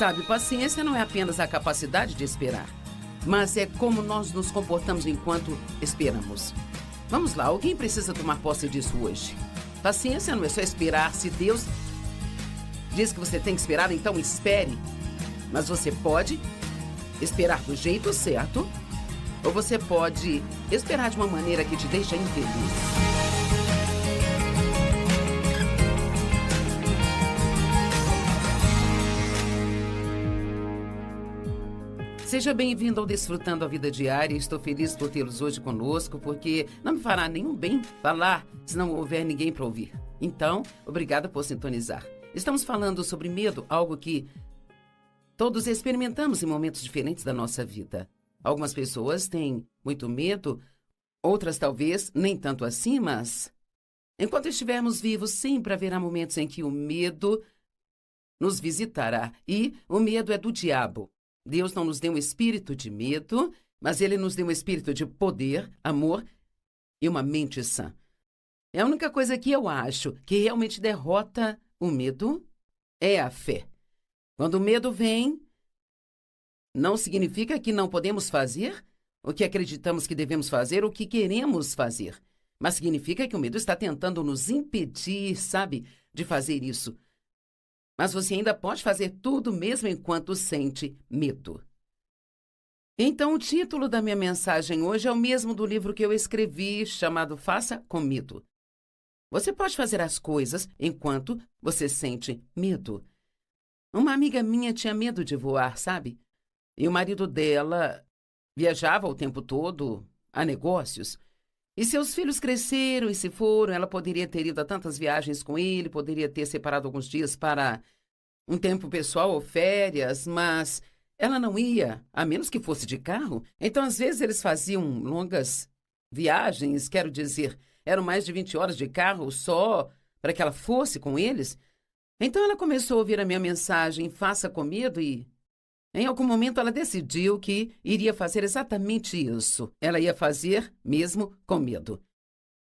Sabe, paciência não é apenas a capacidade de esperar, mas é como nós nos comportamos enquanto esperamos. Vamos lá, alguém precisa tomar posse disso hoje. Paciência não é só esperar. Se Deus diz que você tem que esperar, então espere. Mas você pode esperar do jeito certo, ou você pode esperar de uma maneira que te deixa infeliz. Seja bem-vindo ao Desfrutando a Vida Diária. Estou feliz por tê-los hoje conosco, porque não me fará nenhum bem falar se não houver ninguém para ouvir. Então, obrigada por sintonizar. Estamos falando sobre medo, algo que todos experimentamos em momentos diferentes da nossa vida. Algumas pessoas têm muito medo, outras talvez nem tanto assim, mas enquanto estivermos vivos, sempre haverá momentos em que o medo nos visitará. E o medo é do diabo. Deus não nos deu um espírito de medo, mas Ele nos deu um espírito de poder, amor e uma mente sã. É a única coisa que eu acho que realmente derrota o medo é a fé. Quando o medo vem, não significa que não podemos fazer o que acreditamos que devemos fazer ou o que queremos fazer, mas significa que o medo está tentando nos impedir, sabe, de fazer isso. Mas você ainda pode fazer tudo mesmo enquanto sente medo. Então, o título da minha mensagem hoje é o mesmo do livro que eu escrevi, chamado Faça com Medo. Você pode fazer as coisas enquanto você sente medo. Uma amiga minha tinha medo de voar, sabe? E o marido dela viajava o tempo todo a negócios. E seus filhos cresceram e se foram, ela poderia ter ido a tantas viagens com ele, poderia ter separado alguns dias para um tempo pessoal ou férias, mas ela não ia, a menos que fosse de carro. Então, às vezes, eles faziam longas viagens, quero dizer, eram mais de 20 horas de carro só para que ela fosse com eles. Então, ela começou a ouvir a minha mensagem, Faça com Medo, e em algum momento ela decidiu que iria fazer exatamente isso. Ela ia fazer mesmo com medo.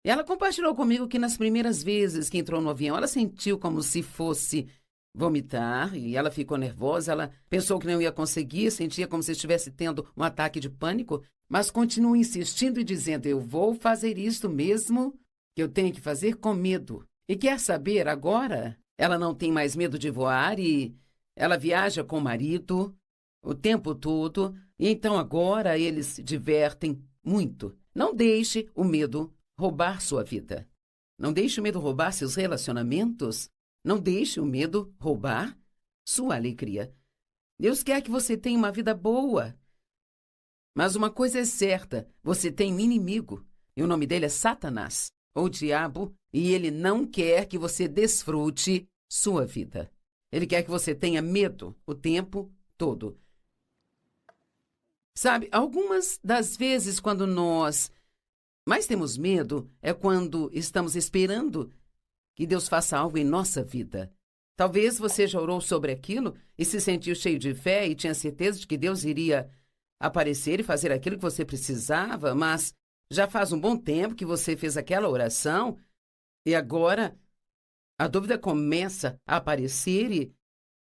Ela compartilhou comigo que nas primeiras vezes que entrou no avião, ela sentiu como se fosse vomitar e ela ficou nervosa. Ela pensou que não ia conseguir, sentia como se estivesse tendo um ataque de pânico, mas continuou insistindo e dizendo, eu vou fazer isso mesmo que eu tenho que fazer com medo. E quer saber, agora ela não tem mais medo de voar e ela viaja com o marido o tempo todo, e então agora eles se divertem muito. Não deixe o medo roubar sua vida. Não deixe o medo roubar seus relacionamentos. Não deixe o medo roubar sua alegria. Deus quer que você tenha uma vida boa. Mas uma coisa é certa, você tem um inimigo, e o nome dele é Satanás, ou diabo, e ele não quer que você desfrute sua vida. Ele quer que você tenha medo o tempo todo. Sabe, algumas das vezes quando nós mais temos medo é quando estamos esperando que Deus faça algo em nossa vida. Talvez você já orou sobre aquilo e se sentiu cheio de fé e tinha certeza de que Deus iria aparecer e fazer aquilo que você precisava, mas já faz um bom tempo que você fez aquela oração e agora a dúvida começa a aparecer e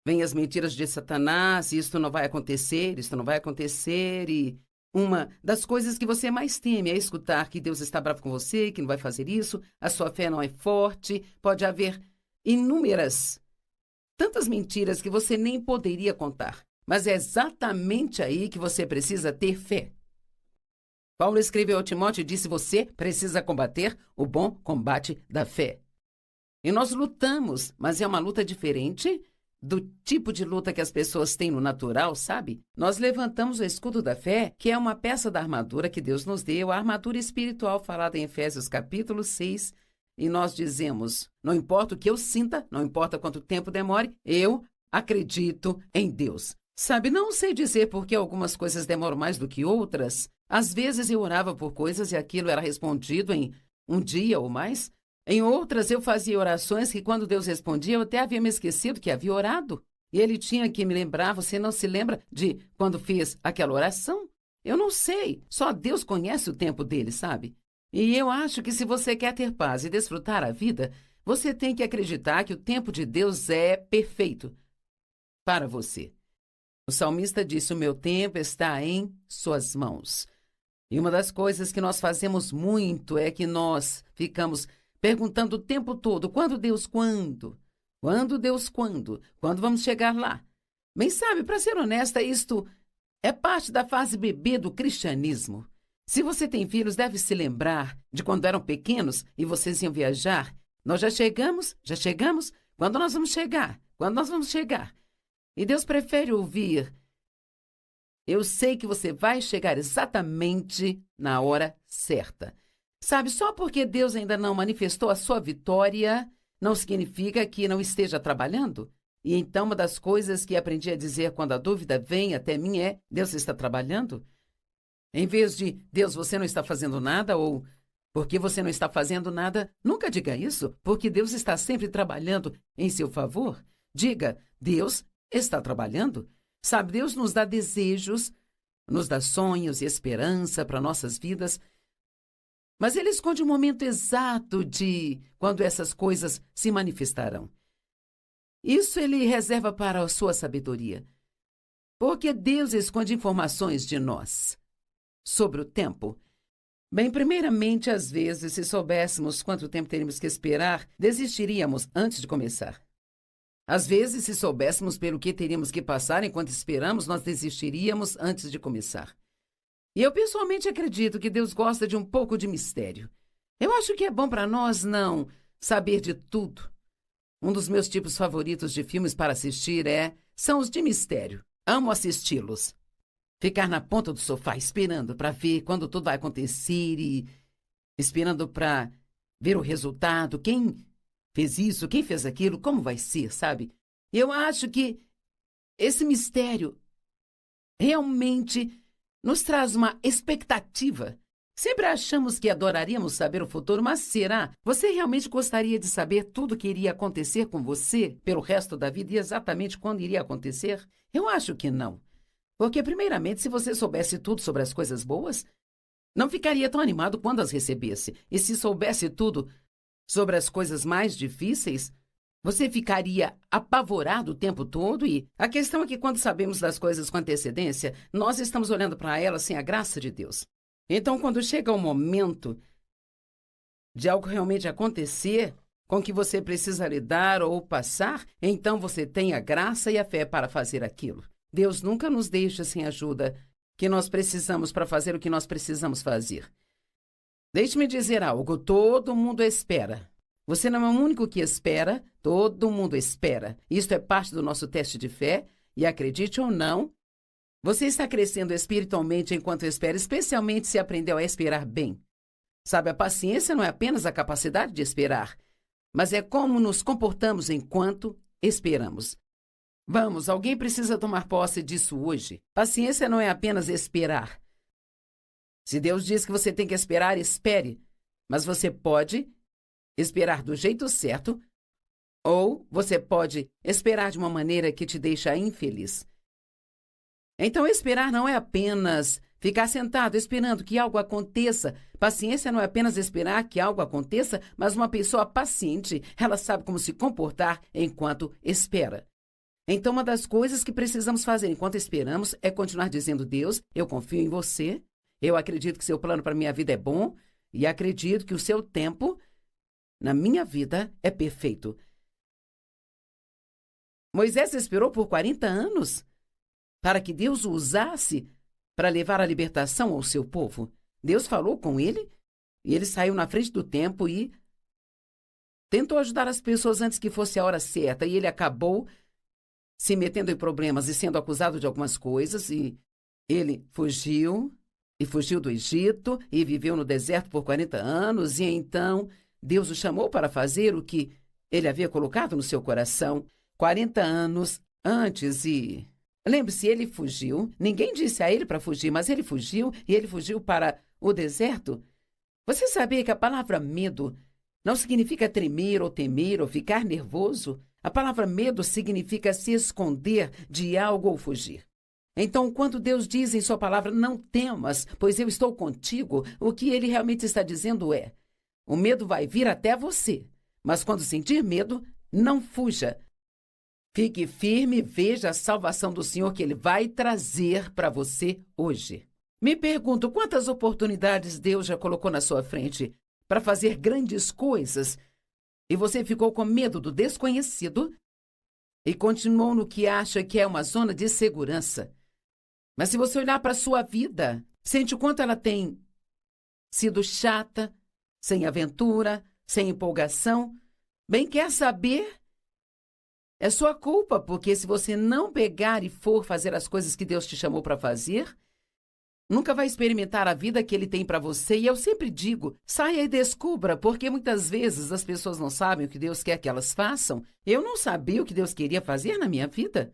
vem as mentiras de Satanás, isto não vai acontecer, isto não vai acontecer, e uma das coisas que você mais teme é escutar que Deus está bravo com você, que não vai fazer isso, a sua fé não é forte, pode haver inúmeras, tantas mentiras que você nem poderia contar, mas é exatamente aí que você precisa ter fé. Paulo escreveu ao Timóteo e disse, você precisa combater o bom combate da fé. E nós lutamos, mas é uma luta diferente do tipo de luta que as pessoas têm no natural, sabe? Nós levantamos o escudo da fé, que é uma peça da armadura que Deus nos deu, a armadura espiritual falada em Efésios capítulo 6, e nós dizemos, não importa o que eu sinta, não importa quanto tempo demore, eu acredito em Deus. Sabe, não sei dizer por que algumas coisas demoram mais do que outras. Às vezes eu orava por coisas e aquilo era respondido em um dia ou mais. Em outras, eu fazia orações que, quando Deus respondia, eu até havia me esquecido que havia orado. E ele tinha que me lembrar, você não se lembra de quando fez aquela oração? Eu não sei, só Deus conhece o tempo dele, sabe? E eu acho que se você quer ter paz e desfrutar a vida, você tem que acreditar que o tempo de Deus é perfeito para você. O salmista disse: o meu tempo está em suas mãos. E uma das coisas que nós fazemos muito é que nós ficamos perguntando o tempo todo: quando, Deus, quando? Quando, Deus, quando? Quando vamos chegar lá? Bem, sabe, para ser honesta, isto é parte da fase bebê do cristianismo. Se você tem filhos, deve se lembrar de quando eram pequenos e vocês iam viajar. Nós já chegamos, já chegamos. Quando nós vamos chegar? Quando nós vamos chegar? E Deus prefere ouvir: eu sei que você vai chegar exatamente na hora certa. Sabe, só porque Deus ainda não manifestou a sua vitória, não significa que não esteja trabalhando. E então uma das coisas que aprendi a dizer quando a dúvida vem até mim é: Deus está trabalhando? Em vez de Deus, você não está fazendo nada, ou porque você não está fazendo nada, nunca diga isso, porque Deus está sempre trabalhando em seu favor. Diga: Deus está trabalhando. Sabe, Deus nos dá desejos, nos dá sonhos e esperança para nossas vidas, mas Ele esconde o momento exato de quando essas coisas se manifestarão. Isso Ele reserva para a sua sabedoria, porque Deus esconde informações de nós sobre o tempo. Bem, primeiramente, às vezes, se soubéssemos quanto tempo teríamos que esperar, desistiríamos antes de começar. Às vezes, se soubéssemos pelo que teríamos que passar enquanto esperamos, nós desistiríamos antes de começar. E eu pessoalmente acredito que Deus gosta de um pouco de mistério. Eu acho que é bom para nós não saber de tudo. Um dos meus tipos favoritos de filmes para assistir são os de mistério. Amo assisti-los. Ficar na ponta do sofá esperando para ver quando tudo vai acontecer e esperando para ver o resultado, quem fez isso, quem fez aquilo, como vai ser, sabe? Eu acho que esse mistério realmente nos traz uma expectativa. Sempre achamos que adoraríamos saber o futuro, mas será? Você realmente gostaria de saber tudo o que iria acontecer com você pelo resto da vida e exatamente quando iria acontecer? Eu acho que não. Porque, primeiramente, se você soubesse tudo sobre as coisas boas, não ficaria tão animado quando as recebesse. E se soubesse tudo sobre as coisas mais difíceis, você ficaria apavorado o tempo todo. E a questão é que quando sabemos das coisas com antecedência, nós estamos olhando para elas sem a graça de Deus. Então, quando chega o momento de algo realmente acontecer com que você precisa lidar ou passar, então você tem a graça e a fé para fazer aquilo. Deus nunca nos deixa sem ajuda que nós precisamos para fazer o que nós precisamos fazer. Deixe-me dizer algo: todo mundo espera. Você não é o único que espera, todo mundo espera. Isto é parte do nosso teste de fé, e acredite ou não, você está crescendo espiritualmente enquanto espera, especialmente se aprendeu a esperar bem. Sabe, a paciência não é apenas a capacidade de esperar, mas é como nos comportamos enquanto esperamos. Vamos, alguém precisa tomar posse disso hoje. Paciência não é apenas esperar. Se Deus diz que você tem que esperar, espere. Mas você pode esperar do jeito certo, ou você pode esperar de uma maneira que te deixa infeliz. Então, esperar não é apenas ficar sentado esperando que algo aconteça. Paciência não é apenas esperar que algo aconteça, mas uma pessoa paciente, ela sabe como se comportar enquanto espera. Então, uma das coisas que precisamos fazer enquanto esperamos é continuar dizendo: Deus, eu confio em você, eu acredito que seu plano para a minha vida é bom e acredito que o seu tempo na minha vida é perfeito. Moisés esperou por 40 anos para que Deus o usasse para levar a libertação ao seu povo. Deus falou com ele e ele saiu na frente do tempo e tentou ajudar as pessoas antes que fosse a hora certa, e ele acabou se metendo em problemas e sendo acusado de algumas coisas, e ele fugiu do Egito e viveu no deserto por 40 anos, e então Deus o chamou para fazer o que ele havia colocado no seu coração 40 anos antes. E lembre-se, ele fugiu, ninguém disse a ele para fugir, mas ele fugiu, e ele fugiu para o deserto. Você sabia que a palavra medo não significa tremer ou temer ou ficar nervoso? A palavra medo significa se esconder de algo ou fugir. Então, quando Deus diz em sua palavra: não temas, pois eu estou contigo, o que ele realmente está dizendo é: o medo vai vir até você, mas quando sentir medo, não fuja. Fique firme e veja a salvação do Senhor que Ele vai trazer para você hoje. Me pergunto quantas oportunidades Deus já colocou na sua frente para fazer grandes coisas e você ficou com medo do desconhecido e continuou no que acha que é uma zona de segurança. Mas se você olhar para a sua vida, sente o quanto ela tem sido chata, sem aventura, sem empolgação. Bem, quer saber? É sua culpa, porque se você não pegar e for fazer as coisas que Deus te chamou para fazer, nunca vai experimentar a vida que Ele tem para você. E eu sempre digo, saia e descubra, porque muitas vezes as pessoas não sabem o que Deus quer que elas façam. Eu não sabia o que Deus queria fazer na minha vida.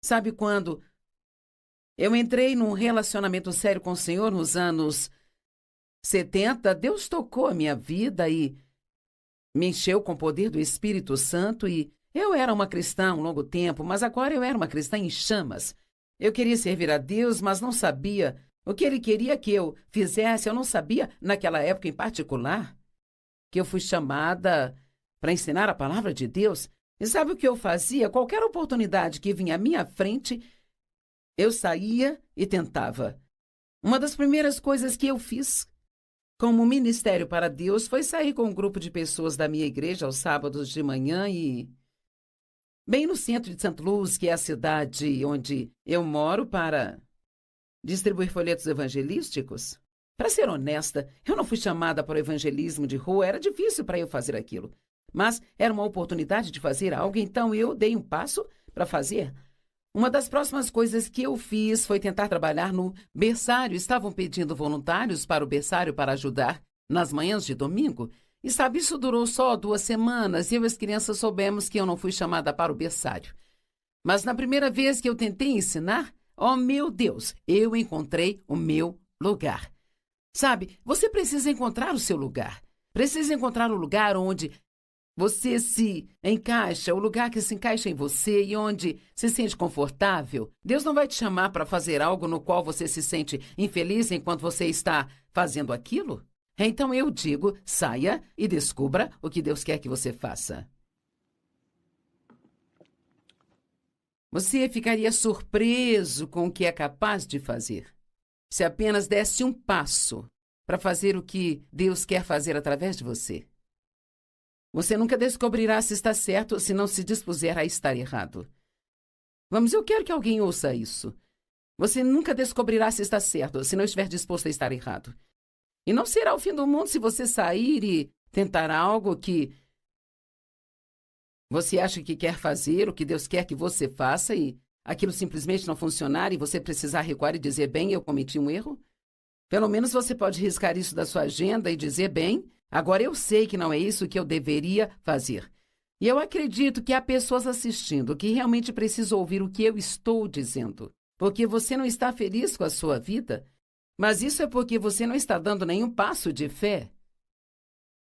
Sabe quando eu entrei num relacionamento sério com o Senhor nos anos 70, Deus tocou a minha vida e me encheu com o poder do Espírito Santo e eu era uma cristã há um longo tempo, mas agora eu era uma cristã em chamas. Eu queria servir a Deus, mas não sabia o que Ele queria que eu fizesse. Eu não sabia, naquela época em particular, que eu fui chamada para ensinar a palavra de Deus. E sabe o que eu fazia? Qualquer oportunidade que vinha à minha frente, eu saía e tentava. Uma das primeiras coisas que eu fiz como ministério para Deus foi sair com um grupo de pessoas da minha igreja aos sábados de manhã e bem no centro de St. Louis, que é a cidade onde eu moro, para distribuir folhetos evangelísticos. Para ser honesta, eu não fui chamada para o evangelismo de rua, era difícil para eu fazer aquilo. Mas era uma oportunidade de fazer algo, então eu dei um passo para fazer. Uma das próximas coisas que eu fiz foi tentar trabalhar no berçário. Estavam pedindo voluntários para o berçário para ajudar nas manhãs de domingo. E sabe, isso durou só 2 semanas e eu e as crianças soubemos que eu não fui chamada para o berçário. Mas na primeira vez que eu tentei ensinar, oh meu Deus, eu encontrei o meu lugar. Sabe, você precisa encontrar o seu lugar. Precisa encontrar o lugar onde você se encaixa, o lugar que se encaixa em você e onde se sente confortável. Deus não vai te chamar para fazer algo no qual você se sente infeliz enquanto você está fazendo aquilo. Então eu digo, saia e descubra o que Deus quer que você faça. Você ficaria surpreso com o que é capaz de fazer se apenas desse um passo para fazer o que Deus quer fazer através de você. Você nunca descobrirá se está certo ou se não se dispuser a estar errado. Vamos, eu quero que alguém ouça isso. Você nunca descobrirá se está certo se não estiver disposto a estar errado. E não será o fim do mundo se você sair e tentar algo que você acha que quer fazer, o que Deus quer que você faça, e aquilo simplesmente não funcionar e você precisar recuar e dizer, bem, eu cometi um erro. Pelo menos você pode riscar isso da sua agenda e dizer, bem, agora eu sei que não é isso que eu deveria fazer. E eu acredito que há pessoas assistindo que realmente precisam ouvir o que eu estou dizendo. Porque você não está feliz com a sua vida, mas isso é porque você não está dando nenhum passo de fé.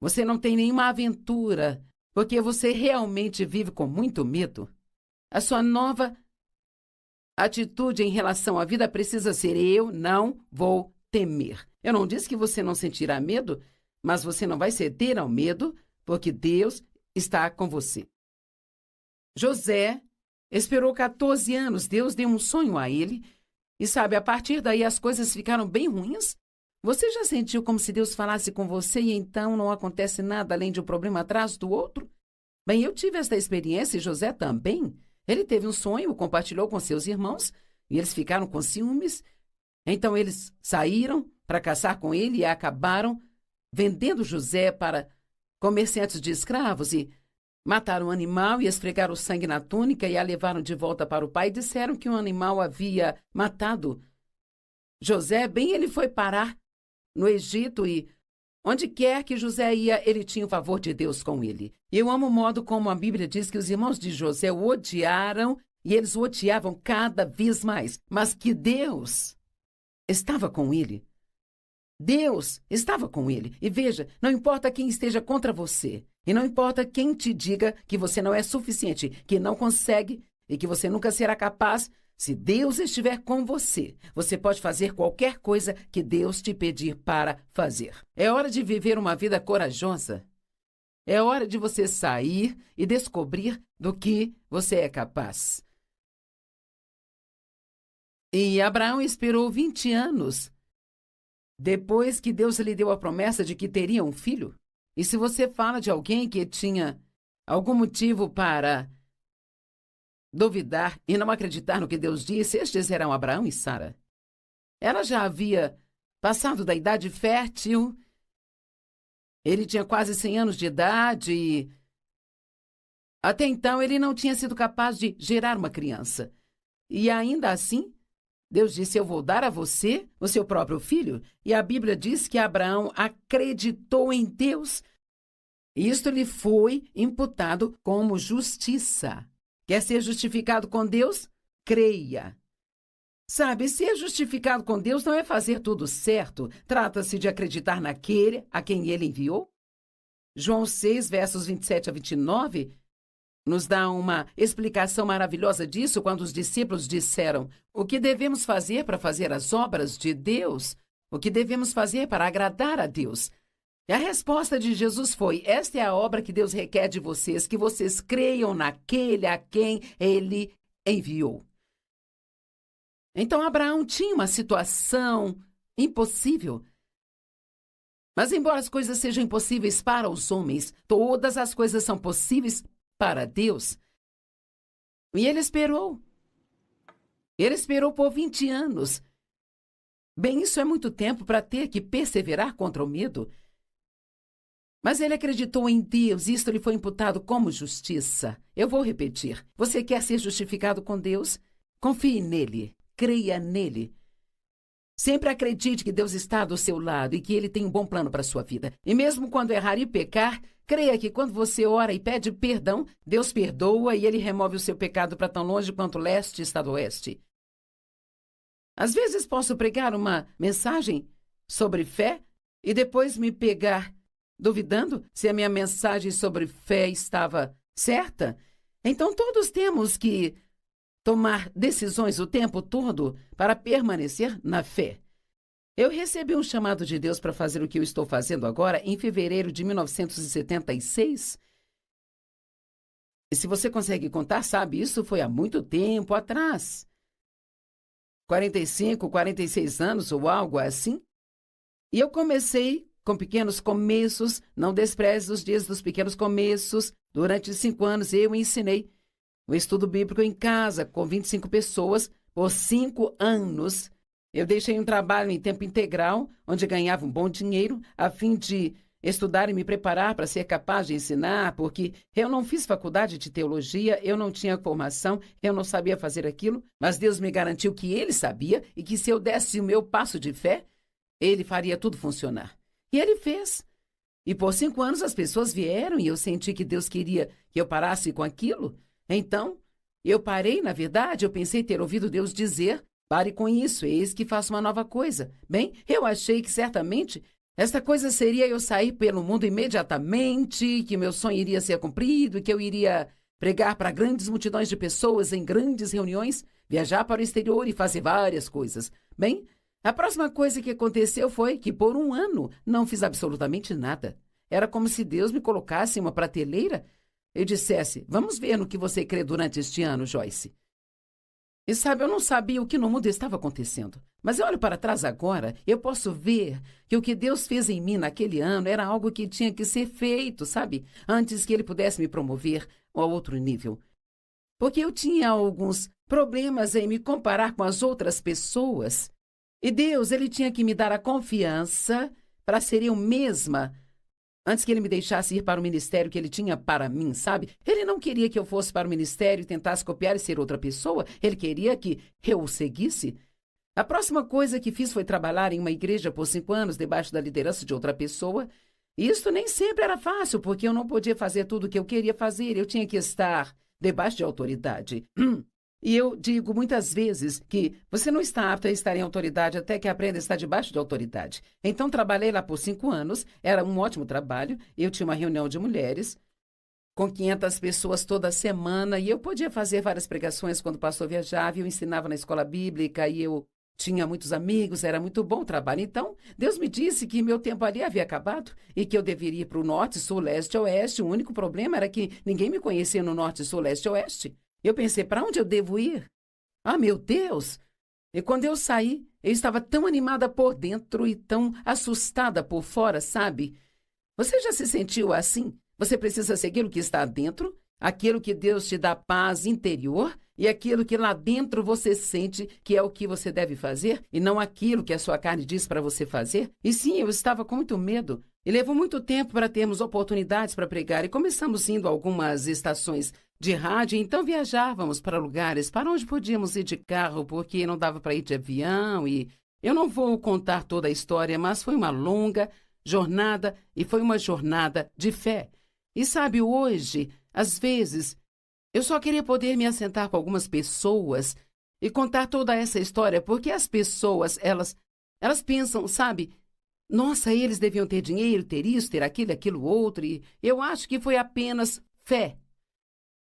Você não tem nenhuma aventura, porque você realmente vive com muito medo. A sua nova atitude em relação à vida precisa ser, eu não vou temer. Eu não disse que você não sentirá medo, mas você não vai ceder ao medo, porque Deus está com você. José esperou 14 anos, Deus deu um sonho a ele, e sabe, a partir daí as coisas ficaram bem ruins. Você já sentiu como se Deus falasse com você e então não acontece nada além de um problema atrás do outro? Bem, eu tive esta experiência e José também. Ele teve um sonho, compartilhou com seus irmãos, e eles ficaram com ciúmes. Então eles saíram para caçar com ele e acabaram vendendo José para comerciantes de escravos e mataram o animal e esfregaram o sangue na túnica e a levaram de volta para o pai e disseram que o animal havia matado José. Bem, ele foi parar no Egito e onde quer que José ia, ele tinha o favor de Deus com ele. Eu amo o modo como a Bíblia diz que os irmãos de José o odiaram e eles o odiavam cada vez mais, mas que Deus estava com ele. Deus estava com ele. E veja, não importa quem esteja contra você, e não importa quem te diga que você não é suficiente, que não consegue e que você nunca será capaz, se Deus estiver com você, você pode fazer qualquer coisa que Deus te pedir para fazer. É hora de viver uma vida corajosa. É hora de você sair e descobrir do que você é capaz. E Abraão esperou 20 anos depois que Deus lhe deu a promessa de que teria um filho. E se você fala de alguém que tinha algum motivo para duvidar e não acreditar no que Deus disse, estes eram Abraão e Sara. Ela já havia passado da idade fértil, ele tinha quase 100 anos de idade e até então ele não tinha sido capaz de gerar uma criança. E ainda assim, Deus disse: eu vou dar a você o seu próprio filho. E a Bíblia diz que Abraão acreditou em Deus. E isto lhe foi imputado como justiça. Quer ser justificado com Deus? Creia. Sabe, ser justificado com Deus não é fazer tudo certo. Trata-se de acreditar naquele a quem ele enviou. João 6, versos 27 a 29, nos dá uma explicação maravilhosa disso quando os discípulos disseram: o que devemos fazer para fazer as obras de Deus? O que devemos fazer para agradar a Deus? E a resposta de Jesus foi: esta é a obra que Deus requer de vocês, que vocês creiam naquele a quem ele enviou. Então Abraão tinha uma situação impossível. Mas embora as coisas sejam impossíveis para os homens, todas as coisas são possíveis para Deus. E ele esperou. Ele esperou por 20 anos. Bem, isso é muito tempo para ter que perseverar contra o medo. Mas ele acreditou em Deus e isto lhe foi imputado como justiça. Eu vou repetir. Você quer ser justificado com Deus? Confie nele. Creia nele. Sempre acredite que Deus está do seu lado e que ele tem um bom plano para a sua vida. E mesmo quando errar e pecar, creia que quando você ora e pede perdão, Deus perdoa e ele remove o seu pecado para tão longe quanto o leste está do oeste. Às vezes posso pregar uma mensagem sobre fé e depois me pegar duvidando se a minha mensagem sobre fé estava certa. Então todos temos que tomar decisões o tempo todo para permanecer na fé. Eu recebi um chamado de Deus para fazer o que eu estou fazendo agora em fevereiro de 1976. E se você consegue contar, sabe, isso foi há muito tempo atrás. 45, 46 anos ou algo assim. E eu comecei com pequenos começos, não despreze os dias dos pequenos começos. Durante 5 anos eu ensinei o estudo bíblico em casa, com 25 pessoas, por 5 anos. Eu deixei um trabalho em tempo integral, onde ganhava um bom dinheiro, a fim de estudar e me preparar para ser capaz de ensinar, porque eu não fiz faculdade de teologia, eu não tinha formação, eu não sabia fazer aquilo, mas Deus me garantiu que Ele sabia e que se eu desse o meu passo de fé, Ele faria tudo funcionar. E Ele fez. E por 5 anos as pessoas vieram e eu senti que Deus queria que eu parasse com aquilo. Então, eu parei, na verdade, eu pensei ter ouvido Deus dizer: pare com isso, eis que faço uma nova coisa. Bem, eu achei que certamente esta coisa seria eu sair pelo mundo imediatamente, que meu sonho iria ser cumprido, que eu iria pregar para grandes multidões de pessoas em grandes reuniões, viajar para o exterior e fazer várias coisas. Bem, a próxima coisa que aconteceu foi que por 1 ano não fiz absolutamente nada. Era como se Deus me colocasse em uma prateleira e dissesse: vamos ver no que você crê durante este ano, Joyce. E sabe, eu não sabia o que no mundo estava acontecendo. Mas eu olho para trás agora, eu posso ver que o que Deus fez em mim naquele ano era algo que tinha que ser feito, sabe? Antes que Ele pudesse me promover a outro nível. Porque eu tinha alguns problemas em me comparar com as outras pessoas. E Deus, Ele tinha que me dar a confiança para ser eu mesma, antes que Ele me deixasse ir para o ministério que Ele tinha para mim, sabe? Ele não queria que eu fosse para o ministério e tentasse copiar e ser outra pessoa. Ele queria que eu o seguisse. A próxima coisa que fiz foi trabalhar em uma igreja por 5 anos, debaixo da liderança de outra pessoa. E isso nem sempre era fácil, porque eu não podia fazer tudo o que eu queria fazer. Eu tinha que estar debaixo de autoridade. E eu digo muitas vezes que você não está apto a estar em autoridade até que aprenda a estar debaixo de autoridade. Então, trabalhei lá por 5 anos, era um ótimo trabalho. Eu tinha uma reunião de mulheres com 500 pessoas toda semana e eu podia fazer várias pregações quando o pastor viajava, eu ensinava na escola bíblica e eu tinha muitos amigos, era muito bom o trabalho. Então, Deus me disse que meu tempo ali havia acabado e que eu deveria ir para o norte, sul, leste, oeste. O único problema era que ninguém me conhecia no norte, sul, leste, oeste. Eu pensei, para onde eu devo ir? Ah, meu Deus! E quando eu saí, eu estava tão animada por dentro e tão assustada por fora, sabe? Você já se sentiu assim? Você precisa seguir o que está dentro, aquilo que Deus te dá paz interior e aquilo que lá dentro você sente que é o que você deve fazer e não aquilo que a sua carne diz para você fazer. E sim, eu estava com muito medo e levou muito tempo para termos oportunidades para pregar e começamos indo a algumas estações de rádio, então viajávamos para lugares para onde podíamos ir de carro porque não dava para ir de avião e eu não vou contar toda a história, mas foi uma longa jornada e foi uma jornada de fé. E sabe, hoje, às vezes, eu só queria poder me assentar com algumas pessoas e contar toda essa história, porque as pessoas, elas pensam, sabe, nossa, eles deviam ter dinheiro, ter isso, ter aquilo, aquilo outro, e eu acho que foi apenas fé.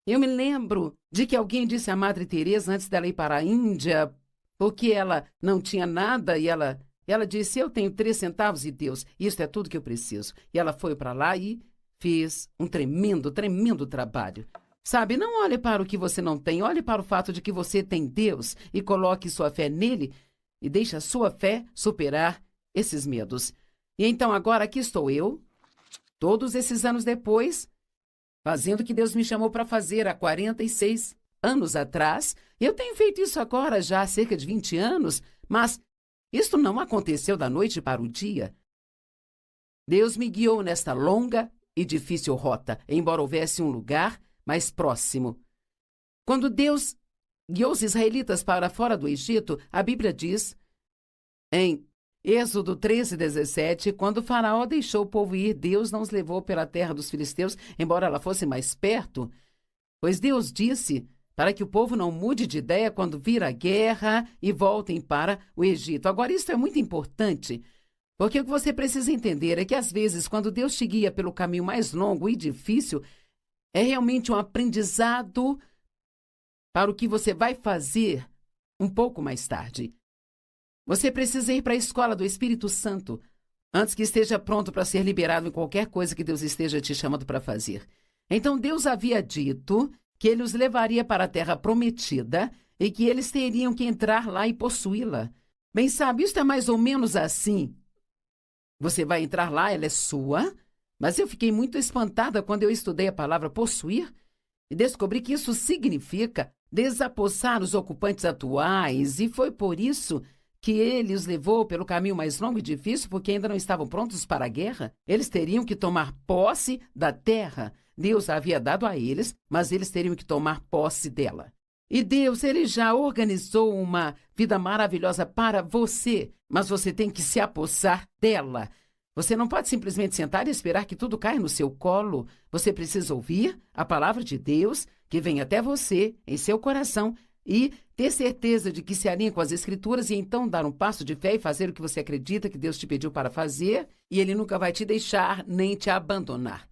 Eu me lembro de que alguém disse à Madre Teresa antes dela ir para a Índia, porque ela não tinha nada, e ela disse, eu tenho 3 centavos e Deus, isso é tudo que eu preciso. E ela foi para lá e fez um tremendo, tremendo trabalho. Sabe, não olhe para o que você não tem, olhe para o fato de que você tem Deus e coloque sua fé nele e deixe a sua fé superar esses medos. E então agora aqui estou eu, todos esses anos depois, fazendo o que Deus me chamou para fazer há 46 anos atrás. Eu tenho feito isso agora já há cerca de 20 anos, mas isto não aconteceu da noite para o dia. Deus me guiou nesta longa e difícil rota, embora houvesse um lugar mais próximo. Quando Deus guiou os israelitas para fora do Egito, a Bíblia diz, em Êxodo 13:17, quando o faraó deixou o povo ir, Deus não os levou pela terra dos filisteus, embora ela fosse mais perto, pois Deus disse para que o povo não mude de ideia quando vir a guerra e voltem para o Egito. Agora, isso é muito importante, porque o que você precisa entender é que, às vezes, quando Deus te guia pelo caminho mais longo e difícil, é realmente um aprendizado para o que você vai fazer um pouco mais tarde. Você precisa ir para a escola do Espírito Santo antes que esteja pronto para ser liberado em qualquer coisa que Deus esteja te chamando para fazer. Então, Deus havia dito que Ele os levaria para a terra prometida e que eles teriam que entrar lá e possuí-la. Bem, sabe, isso é mais ou menos assim. Você vai entrar lá, ela é sua, mas eu fiquei muito espantada quando eu estudei a palavra possuir e descobri que isso significa desapossar os ocupantes atuais, e foi por isso que ele os levou pelo caminho mais longo e difícil, porque ainda não estavam prontos para a guerra. Eles teriam que tomar posse da terra. Deus havia dado a eles, mas eles teriam que tomar posse dela. E Deus, Ele já organizou uma vida maravilhosa para você, mas você tem que se apossar dela. Você não pode simplesmente sentar e esperar que tudo caia no seu colo. Você precisa ouvir a palavra de Deus, que vem até você, em seu coração, e ter certeza de que se alinha com as Escrituras e então dar um passo de fé e fazer o que você acredita que Deus te pediu para fazer, e Ele nunca vai te deixar nem te abandonar.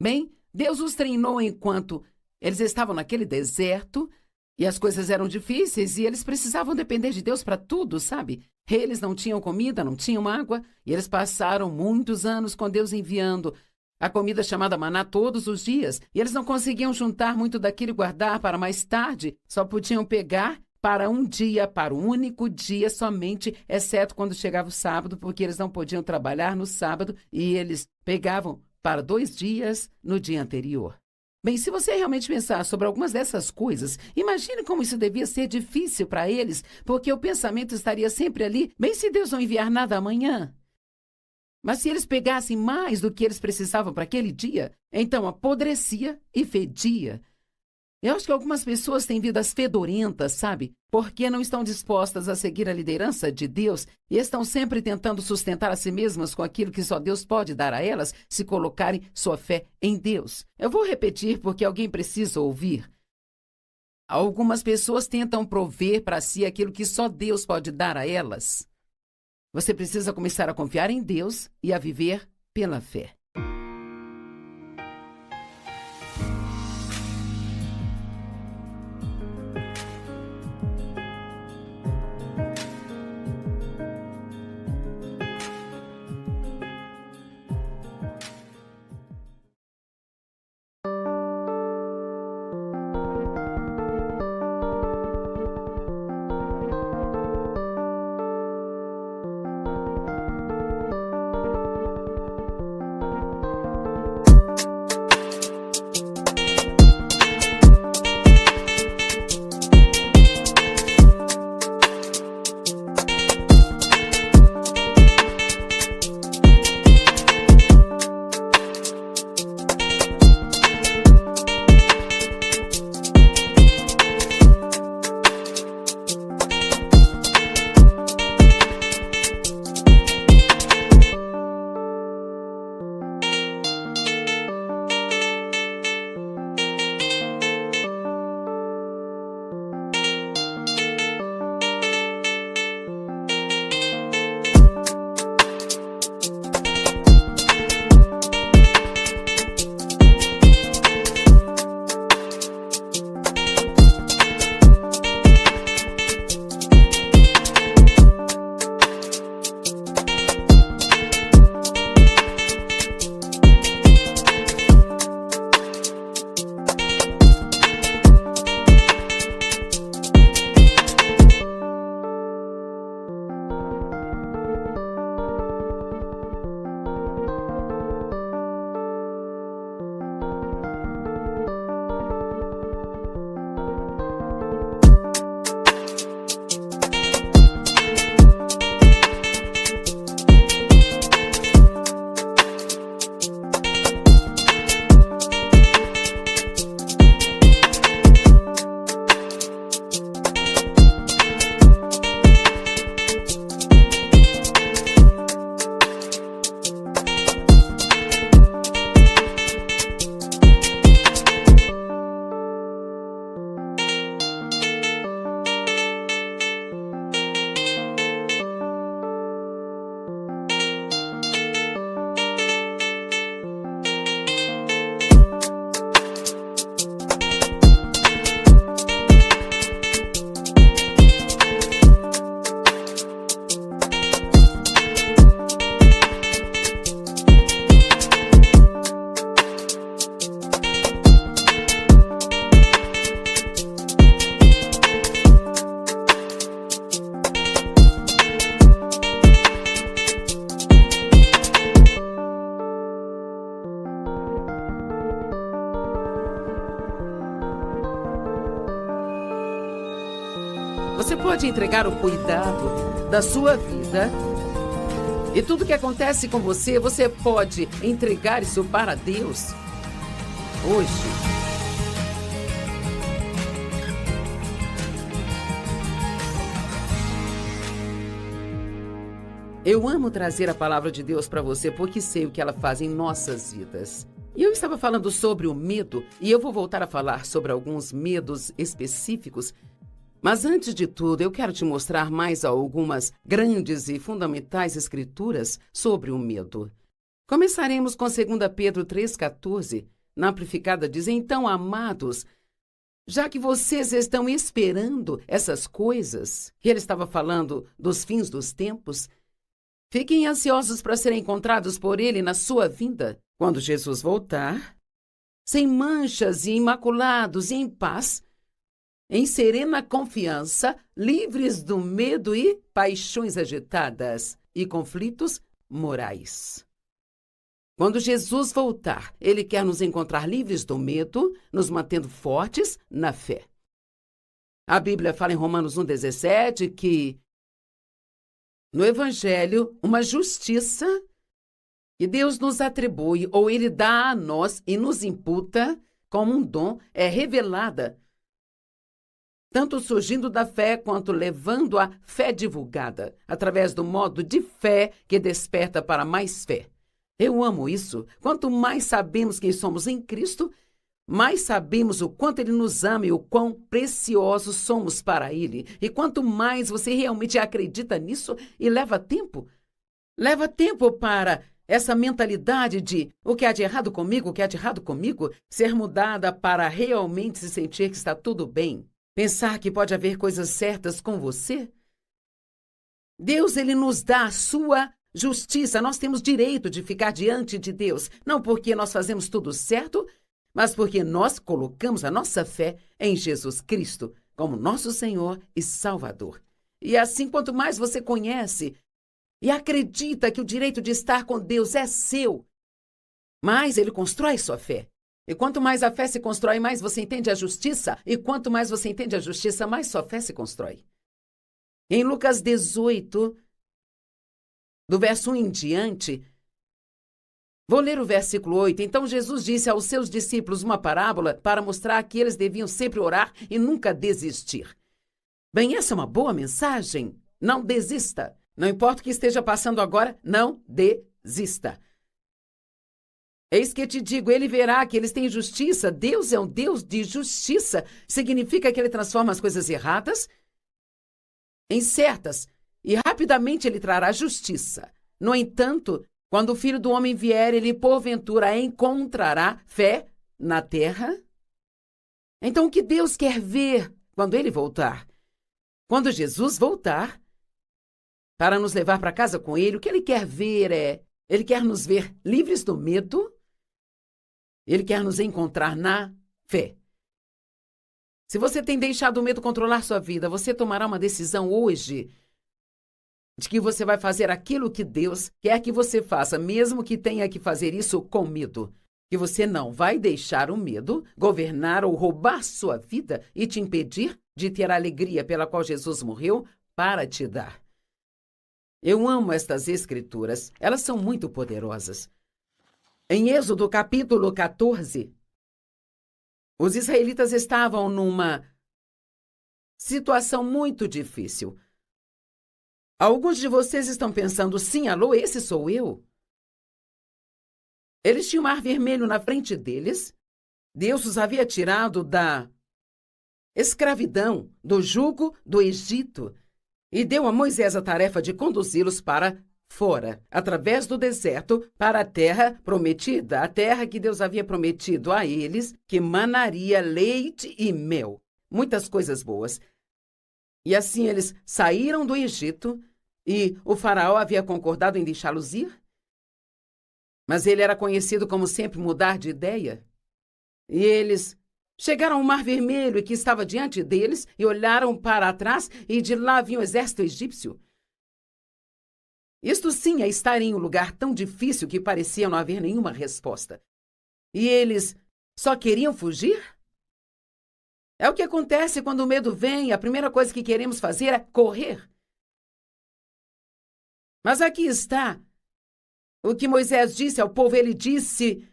Bem, Deus os treinou enquanto eles estavam naquele deserto e as coisas eram difíceis e eles precisavam depender de Deus para tudo, sabe? Eles não tinham comida, não tinham água e eles passaram muitos anos com Deus enviando a comida chamada maná todos os dias, e eles não conseguiam juntar muito daquilo e guardar para mais tarde, só podiam pegar para um dia, para um único dia somente, exceto quando chegava o sábado, porque eles não podiam trabalhar no sábado, e eles pegavam para 2 dias no dia anterior. Bem, se você realmente pensar sobre algumas dessas coisas, imagine como isso devia ser difícil para eles, porque o pensamento estaria sempre ali, bem, se Deus não enviar nada amanhã. Mas se eles pegassem mais do que eles precisavam para aquele dia, então apodrecia e fedia. Eu acho que algumas pessoas têm vidas fedorentas, sabe? Porque não estão dispostas a seguir a liderança de Deus e estão sempre tentando sustentar a si mesmas com aquilo que só Deus pode dar a elas se colocarem sua fé em Deus. Eu vou repetir porque alguém precisa ouvir. Algumas pessoas tentam prover para si aquilo que só Deus pode dar a elas. Você precisa começar a confiar em Deus e a viver pela fé. Você pode entregar o cuidado da sua vida e tudo que acontece com você, você pode entregar isso para Deus hoje. Eu amo trazer a palavra de Deus para você porque sei o que ela faz em nossas vidas. E eu estava falando sobre o medo e eu vou voltar a falar sobre alguns medos específicos. Mas antes de tudo, eu quero te mostrar mais algumas grandes e fundamentais escrituras sobre o medo. Começaremos com 2 Pedro 3,14. Na Amplificada diz: então, amados, já que vocês estão esperando essas coisas, e ele estava falando dos fins dos tempos, fiquem ansiosos para serem encontrados por ele na sua vinda, quando Jesus voltar, sem manchas e imaculados e em paz, em serena confiança, livres do medo e paixões agitadas e conflitos morais. Quando Jesus voltar, ele quer nos encontrar livres do medo, nos mantendo fortes na fé. A Bíblia fala em Romanos 1,17 que no Evangelho, uma justiça que Deus nos atribui ou Ele dá a nós e nos imputa como um dom é revelada, tanto surgindo da fé quanto levando a fé divulgada, através do modo de fé que desperta para mais fé. Eu amo isso. Quanto mais sabemos quem somos em Cristo, mais sabemos o quanto Ele nos ama e o quão preciosos somos para Ele. E quanto mais você realmente acredita nisso e leva tempo para essa mentalidade de o que há de errado comigo, o que há de errado comigo, ser mudada para realmente se sentir que está tudo bem. Pensar que pode haver coisas certas com você. Deus, Ele nos dá a sua justiça. Nós temos direito de ficar diante de Deus, não porque nós fazemos tudo certo, mas porque nós colocamos a nossa fé em Jesus Cristo como nosso Senhor e Salvador. E assim, quanto mais você conhece e acredita que o direito de estar com Deus é seu, mais Ele constrói sua fé. E quanto mais a fé se constrói, mais você entende a justiça. E quanto mais você entende a justiça, mais sua fé se constrói. Em Lucas 18, do verso 1 em diante, vou ler o versículo 8. Então Jesus disse aos seus discípulos uma parábola para mostrar que eles deviam sempre orar e nunca desistir. Bem, essa é uma boa mensagem. Não desista. Não importa o que esteja passando agora, não desista. Eis que te digo, ele verá que eles têm justiça. Deus é um Deus de justiça. Significa que ele transforma as coisas erradas em certas e rapidamente ele trará justiça. No entanto, quando o Filho do Homem vier, ele porventura encontrará fé na terra? Então, o que Deus quer ver quando ele voltar? Quando Jesus voltar, para nos levar para casa com ele, o que ele quer ver ele quer nos ver livres do medo, ele quer nos encontrar na fé. Se você tem deixado o medo controlar sua vida, você tomará uma decisão hoje de que você vai fazer aquilo que Deus quer que você faça, mesmo que tenha que fazer isso com medo. Que você não vai deixar o medo governar ou roubar sua vida e te impedir de ter a alegria pela qual Jesus morreu para te dar. Eu amo estas escrituras, elas são muito poderosas. Em Êxodo capítulo 14, os israelitas estavam numa situação muito difícil. Alguns de vocês estão pensando, sim, alô, esse sou eu? Eles tinham o Mar Vermelho na frente deles. Deus os havia tirado da escravidão, do jugo do Egito, e deu a Moisés a tarefa de conduzi-los para fora, através do deserto, para a terra prometida, a terra que Deus havia prometido a eles, que manaria leite e mel, muitas coisas boas. E assim eles saíram do Egito, e o faraó havia concordado em deixá-los ir. Mas ele era conhecido como sempre mudar de ideia. E eles chegaram ao Mar Vermelho, e que estava diante deles, e olharam para trás, e de lá vinha o exército egípcio. Isto sim é estar em um lugar tão difícil que parecia não haver nenhuma resposta. E eles só queriam fugir? É o que acontece quando o medo vem, a primeira coisa que queremos fazer é correr. Mas aqui está o que Moisés disse ao povo, ele disse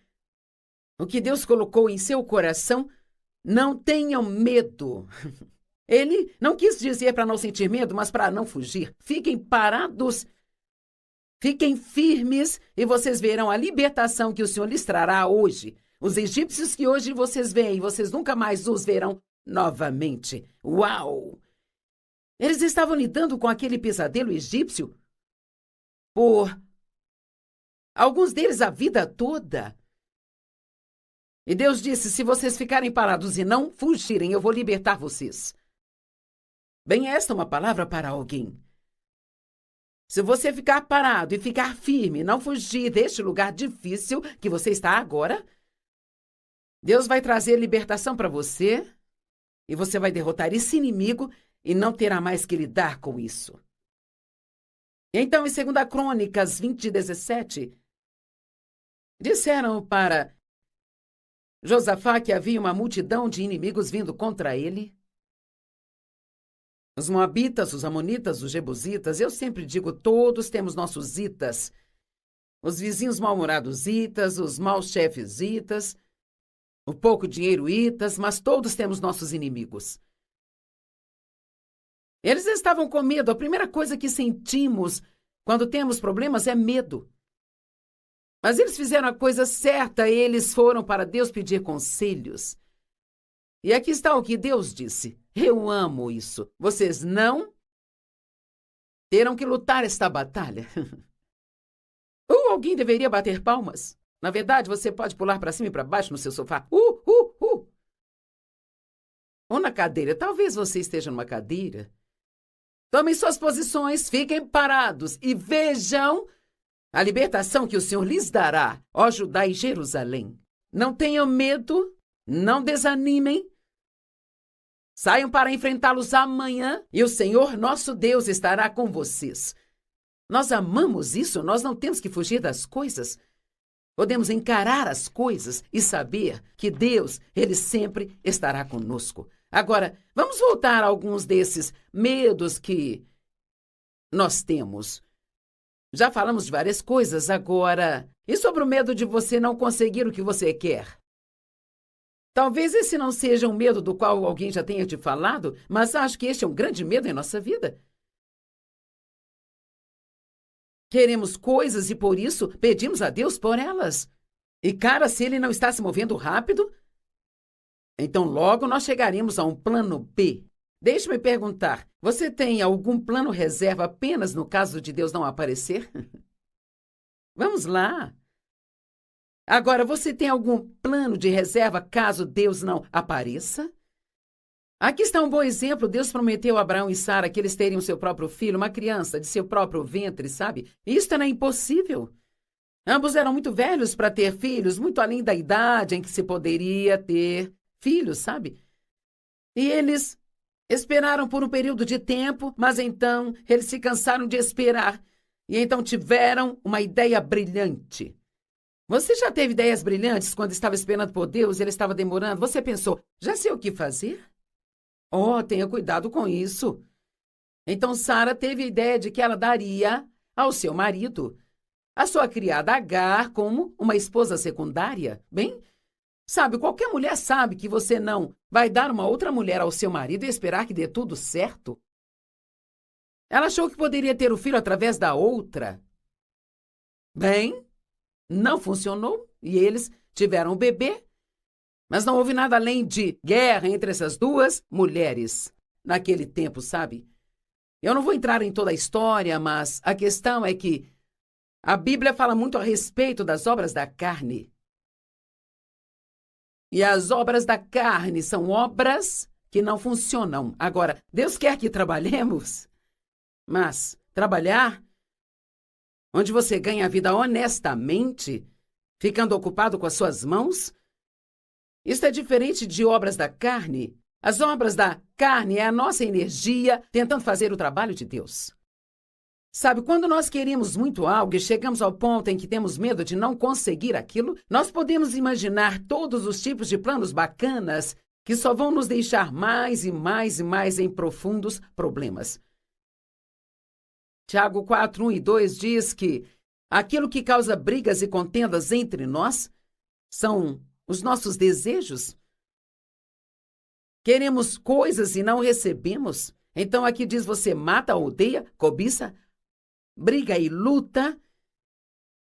o que Deus colocou em seu coração: não tenham medo. Ele não quis dizer para não sentir medo, mas para não fugir. Fiquem parados, fiquem firmes e vocês verão a libertação que o Senhor lhes trará hoje. Os egípcios que hoje vocês veem, vocês nunca mais os verão novamente. Uau! Eles estavam lidando com aquele pesadelo egípcio por alguns deles a vida toda. E Deus disse: se vocês ficarem parados e não fugirem, eu vou libertar vocês. Bem, esta é uma palavra para alguém. Se você ficar parado e ficar firme, não fugir deste lugar difícil que você está agora, Deus vai trazer libertação para você e você vai derrotar esse inimigo e não terá mais que lidar com isso. Então, em 2 Crônicas 20:17, disseram para Josafá que havia uma multidão de inimigos vindo contra ele. Os moabitas, os amonitas, os jebusitas, eu sempre digo, todos temos nossos itas. Os vizinhos mal-humorados itas, os maus chefes itas, o pouco dinheiro itas, mas todos temos nossos inimigos. Eles estavam com medo. A primeira coisa que sentimos quando temos problemas é medo. Mas eles fizeram a coisa certa, eles foram para Deus pedir conselhos. E aqui está o que Deus disse. Eu amo isso. Vocês não terão que lutar esta batalha. Ou alguém deveria bater palmas. Na verdade, você pode pular para cima e para baixo no seu sofá. Ou na cadeira. Talvez você esteja numa cadeira. Tomem suas posições, fiquem parados e vejam a libertação que o Senhor lhes dará, ó Judá e Jerusalém. Não tenham medo, não desanimem. Saiam para enfrentá-los amanhã e o Senhor nosso Deus estará com vocês. Nós amamos isso, nós não temos que fugir das coisas. Podemos encarar as coisas e saber que Deus, Ele sempre estará conosco. Agora, vamos voltar a alguns desses medos que nós temos. Já falamos de várias coisas agora. E sobre o medo de você não conseguir o que você quer? Talvez esse não seja um medo do qual alguém já tenha te falado, mas acho que este é um grande medo em nossa vida. Queremos coisas e por isso pedimos a Deus por elas. E cara, se ele não está se movendo rápido, então logo nós chegaremos a um plano B. Deixe-me perguntar, você tem algum plano reserva apenas no caso de Deus não aparecer? Vamos lá. Agora, você tem algum plano de reserva caso Deus não apareça? Aqui está um bom exemplo. Deus prometeu a Abraão e Sara que eles teriam seu próprio filho, uma criança de seu próprio ventre, sabe? Isto era impossível. Ambos eram muito velhos para ter filhos, muito além da idade em que se poderia ter filhos, sabe? E eles esperaram por um período de tempo, mas então eles se cansaram de esperar e então tiveram uma ideia brilhante. Você já teve ideias brilhantes quando estava esperando por Deus e ele estava demorando? Você pensou, já sei o que fazer? Oh, tenha cuidado com isso. Então Sara teve a ideia de que ela daria ao seu marido a sua criada Agar como uma esposa secundária. Bem, sabe, qualquer mulher sabe que você não vai dar uma outra mulher ao seu marido e esperar que dê tudo certo. Ela achou que poderia ter o filho através da outra. Bem, não funcionou e eles tiveram um bebê, mas não houve nada além de guerra entre essas duas mulheres naquele tempo, sabe? Eu não vou entrar em toda a história, mas a questão é que a Bíblia fala muito a respeito das obras da carne. E as obras da carne são obras que não funcionam. Agora, Deus quer que trabalhemos, mas trabalhar onde você ganha a vida honestamente, ficando ocupado com as suas mãos, isso é diferente de obras da carne. As obras da carne é a nossa energia tentando fazer o trabalho de Deus. Sabe, quando nós queremos muito algo e chegamos ao ponto em que temos medo de não conseguir aquilo, nós podemos imaginar todos os tipos de planos bacanas que só vão nos deixar mais e mais e mais em profundos problemas. Tiago 4, 1 e 2 diz que aquilo que causa brigas e contendas entre nós são os nossos desejos. Queremos coisas e não recebemos. Então aqui diz: você mata, odeia, cobiça, briga e luta.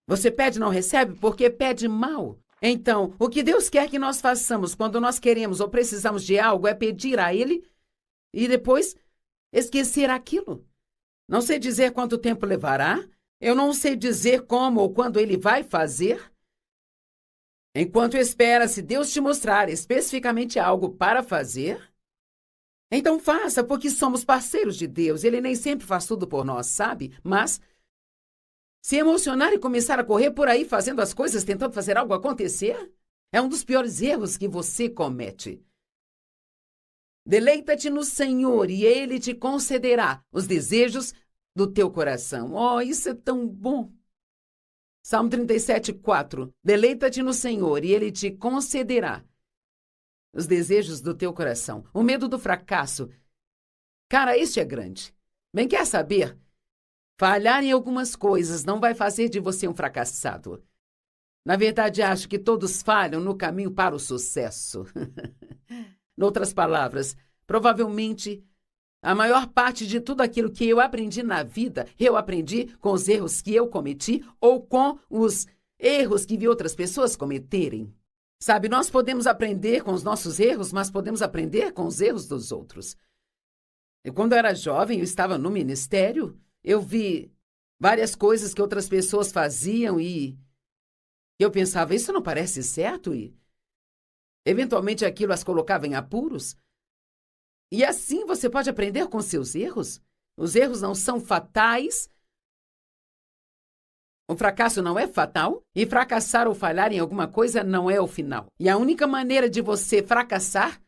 Você pede e não recebe porque pede mal. Então, o que Deus quer que nós façamos quando nós queremos ou precisamos de algo é pedir a Ele e depois esquecer aquilo. Não sei dizer quanto tempo levará, eu não sei dizer como ou quando Ele vai fazer. Enquanto espera, se Deus te mostrar especificamente algo para fazer, então faça, porque somos parceiros de Deus. Ele nem sempre faz tudo por nós, sabe? Mas se emocionar e começar a correr por aí fazendo as coisas, tentando fazer algo acontecer, é um dos piores erros que você comete. Deleita-te no Senhor e Ele te concederá os desejos do teu coração. Oh, isso é tão bom! Salmo 37, 4. Deleita-te no Senhor e Ele te concederá os desejos do teu coração. O medo do fracasso. Cara, este é grande. Bem, quer saber? Falhar em algumas coisas não vai fazer de você um fracassado. Na verdade, acho que todos falham no caminho para o sucesso. Noutras palavras, provavelmente, a maior parte de tudo aquilo que eu aprendi na vida, eu aprendi com os erros que eu cometi ou com os erros que vi outras pessoas cometerem. Sabe, nós podemos aprender com os nossos erros, mas podemos aprender com os erros dos outros. E quando eu era jovem, eu estava no ministério, eu vi várias coisas que outras pessoas faziam e eu pensava, isso não parece certo? E eventualmente aquilo as colocava em apuros. E assim você pode aprender com seus erros. Os erros não são fatais. O fracasso não é fatal. E fracassar ou falhar em alguma coisa não é o final. E a única maneira de você fracassar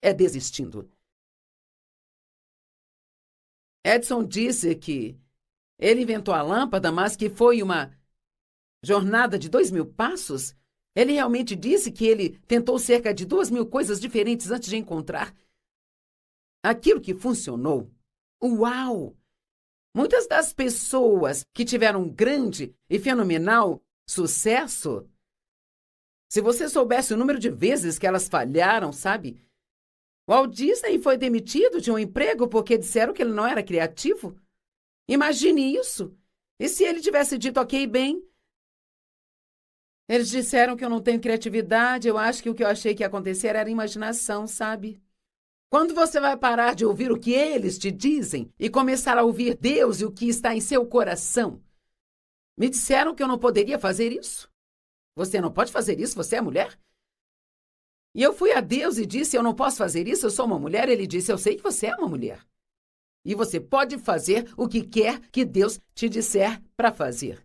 é desistindo. Edison disse que ele inventou a lâmpada, mas que foi uma jornada de 2.000 passos. Ele realmente disse que ele tentou cerca de 2.000 coisas diferentes antes de encontrar aquilo que funcionou. Uau! Muitas das pessoas que tiveram um grande e fenomenal sucesso, se você soubesse o número de vezes que elas falharam, sabe? Walt Disney foi demitido de um emprego porque disseram que ele não era criativo. Imagine isso. E se ele tivesse dito, ok, bem, eles disseram que eu não tenho criatividade, eu acho que o que eu achei que ia acontecer era imaginação, sabe? Quando você vai parar de ouvir o que eles te dizem e começar a ouvir Deus e o que está em seu coração? Me disseram que eu não poderia fazer isso. Você não pode fazer isso, você é mulher? E eu fui a Deus e disse, eu não posso fazer isso, eu sou uma mulher. Ele disse, eu sei que você é uma mulher. E você pode fazer o que quer que Deus te disser para fazer.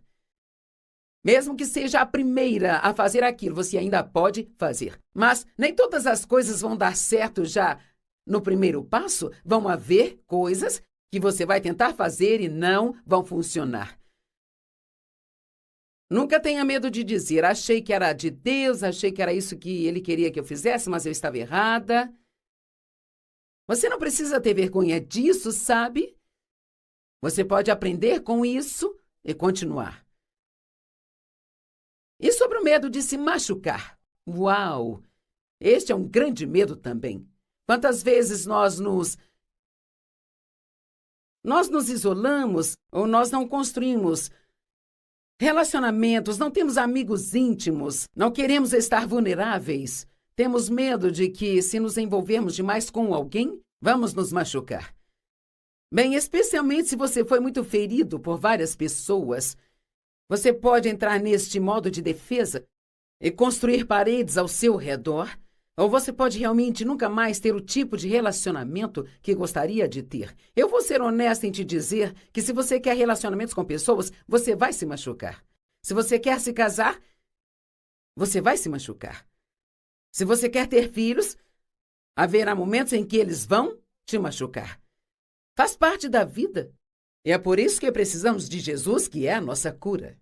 Mesmo que seja a primeira a fazer aquilo, você ainda pode fazer. Mas nem todas as coisas vão dar certo já no primeiro passo. Vão haver coisas que você vai tentar fazer e não vão funcionar. Nunca tenha medo de dizer, achei que era de Deus, achei que era isso que Ele queria que eu fizesse, mas eu estava errada. Você não precisa ter vergonha disso, sabe? Você pode aprender com isso e continuar. E sobre o medo de se machucar? Uau! Este é um grande medo também. Quantas vezes nós nos isolamos ou nós não construímos relacionamentos, não temos amigos íntimos, não queremos estar vulneráveis. Temos medo de que, se nos envolvermos demais com alguém, vamos nos machucar. Bem, especialmente se você foi muito ferido por várias pessoas, você pode entrar neste modo de defesa e construir paredes ao seu redor, ou você pode realmente nunca mais ter o tipo de relacionamento que gostaria de ter. Eu vou ser honesta em te dizer que se você quer relacionamentos com pessoas, você vai se machucar. Se você quer se casar, você vai se machucar. Se você quer ter filhos, haverá momentos em que eles vão te machucar. Faz parte da vida. E é por isso que precisamos de Jesus, que é a nossa cura.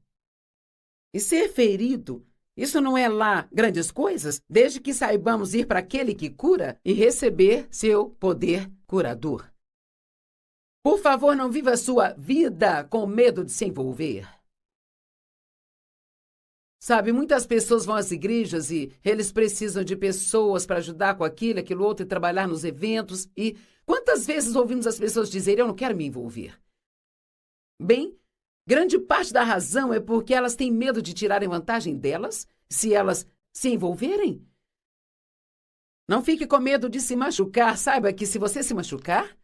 E ser ferido Isso não é lá grandes coisas, desde que saibamos ir para aquele que cura e receber seu poder curador. Por favor, não viva a sua vida com medo de se envolver. Sabe, muitas pessoas vão às igrejas e eles precisam de pessoas para ajudar com aquilo, aquilo outro e trabalhar nos eventos. E quantas vezes ouvimos as pessoas dizerem, eu não quero me envolver? Bem, grande parte da razão é porque elas têm medo de tirarem vantagem delas se elas se envolverem. Não fique com medo de se machucar. Saiba que se você se machucar,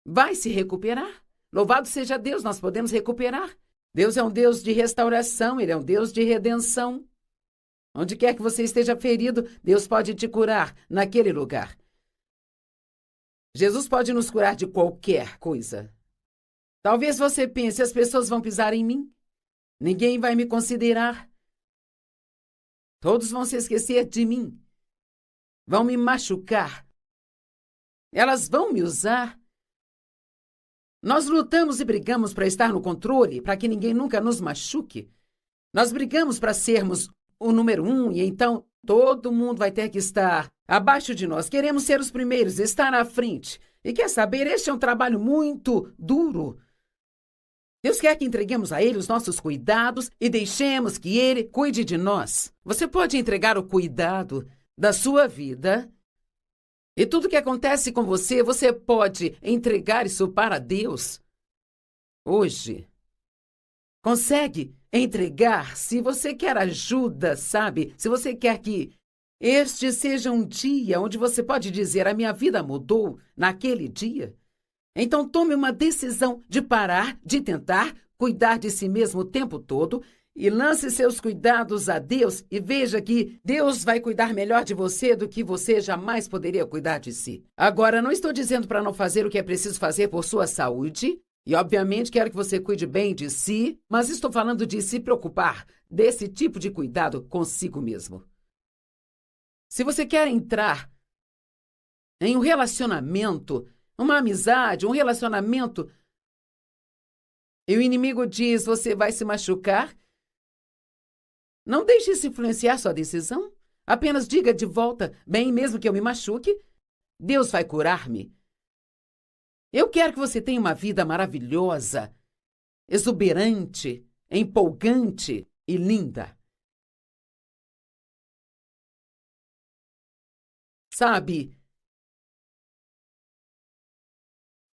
vai se recuperar. Louvado seja Deus, nós podemos recuperar. Deus é um Deus de restauração, Ele é um Deus de redenção. Onde quer que você esteja ferido, Deus pode te curar naquele lugar. Jesus pode nos curar de qualquer coisa. Talvez você pense, as pessoas vão pisar em mim. Ninguém vai me considerar. Todos vão se esquecer de mim. Vão me machucar. Elas vão me usar. Nós lutamos e brigamos para estar no controle, para que ninguém nunca nos machuque. Nós brigamos para sermos o número 1 e então todo mundo vai ter que estar abaixo de nós. Queremos ser os primeiros, estar à frente. E quer saber, este é um trabalho muito duro. Deus quer que entreguemos a Ele os nossos cuidados e deixemos que Ele cuide de nós. Você pode entregar o cuidado da sua vida e tudo que acontece com você, você pode entregar isso para Deus hoje. Consegue entregar se você quer ajuda, sabe? Se você quer que este seja um dia onde você pode dizer, a minha vida mudou naquele dia. Então tome uma decisão de parar, de tentar cuidar de si mesmo o tempo todo e lance seus cuidados a Deus e veja que Deus vai cuidar melhor de você do que você jamais poderia cuidar de si. Agora, não estou dizendo para não fazer o que é preciso fazer por sua saúde, e obviamente quero que você cuide bem de si, mas estou falando de se preocupar desse tipo de cuidado consigo mesmo. Se você quer entrar em um relacionamento, uma amizade, um relacionamento, e o inimigo diz, você vai se machucar, não deixe isso influenciar sua decisão. Apenas diga de volta, bem, mesmo que eu me machuque, Deus vai curar-me. Eu quero que você tenha uma vida maravilhosa, exuberante, empolgante e linda. Sabe,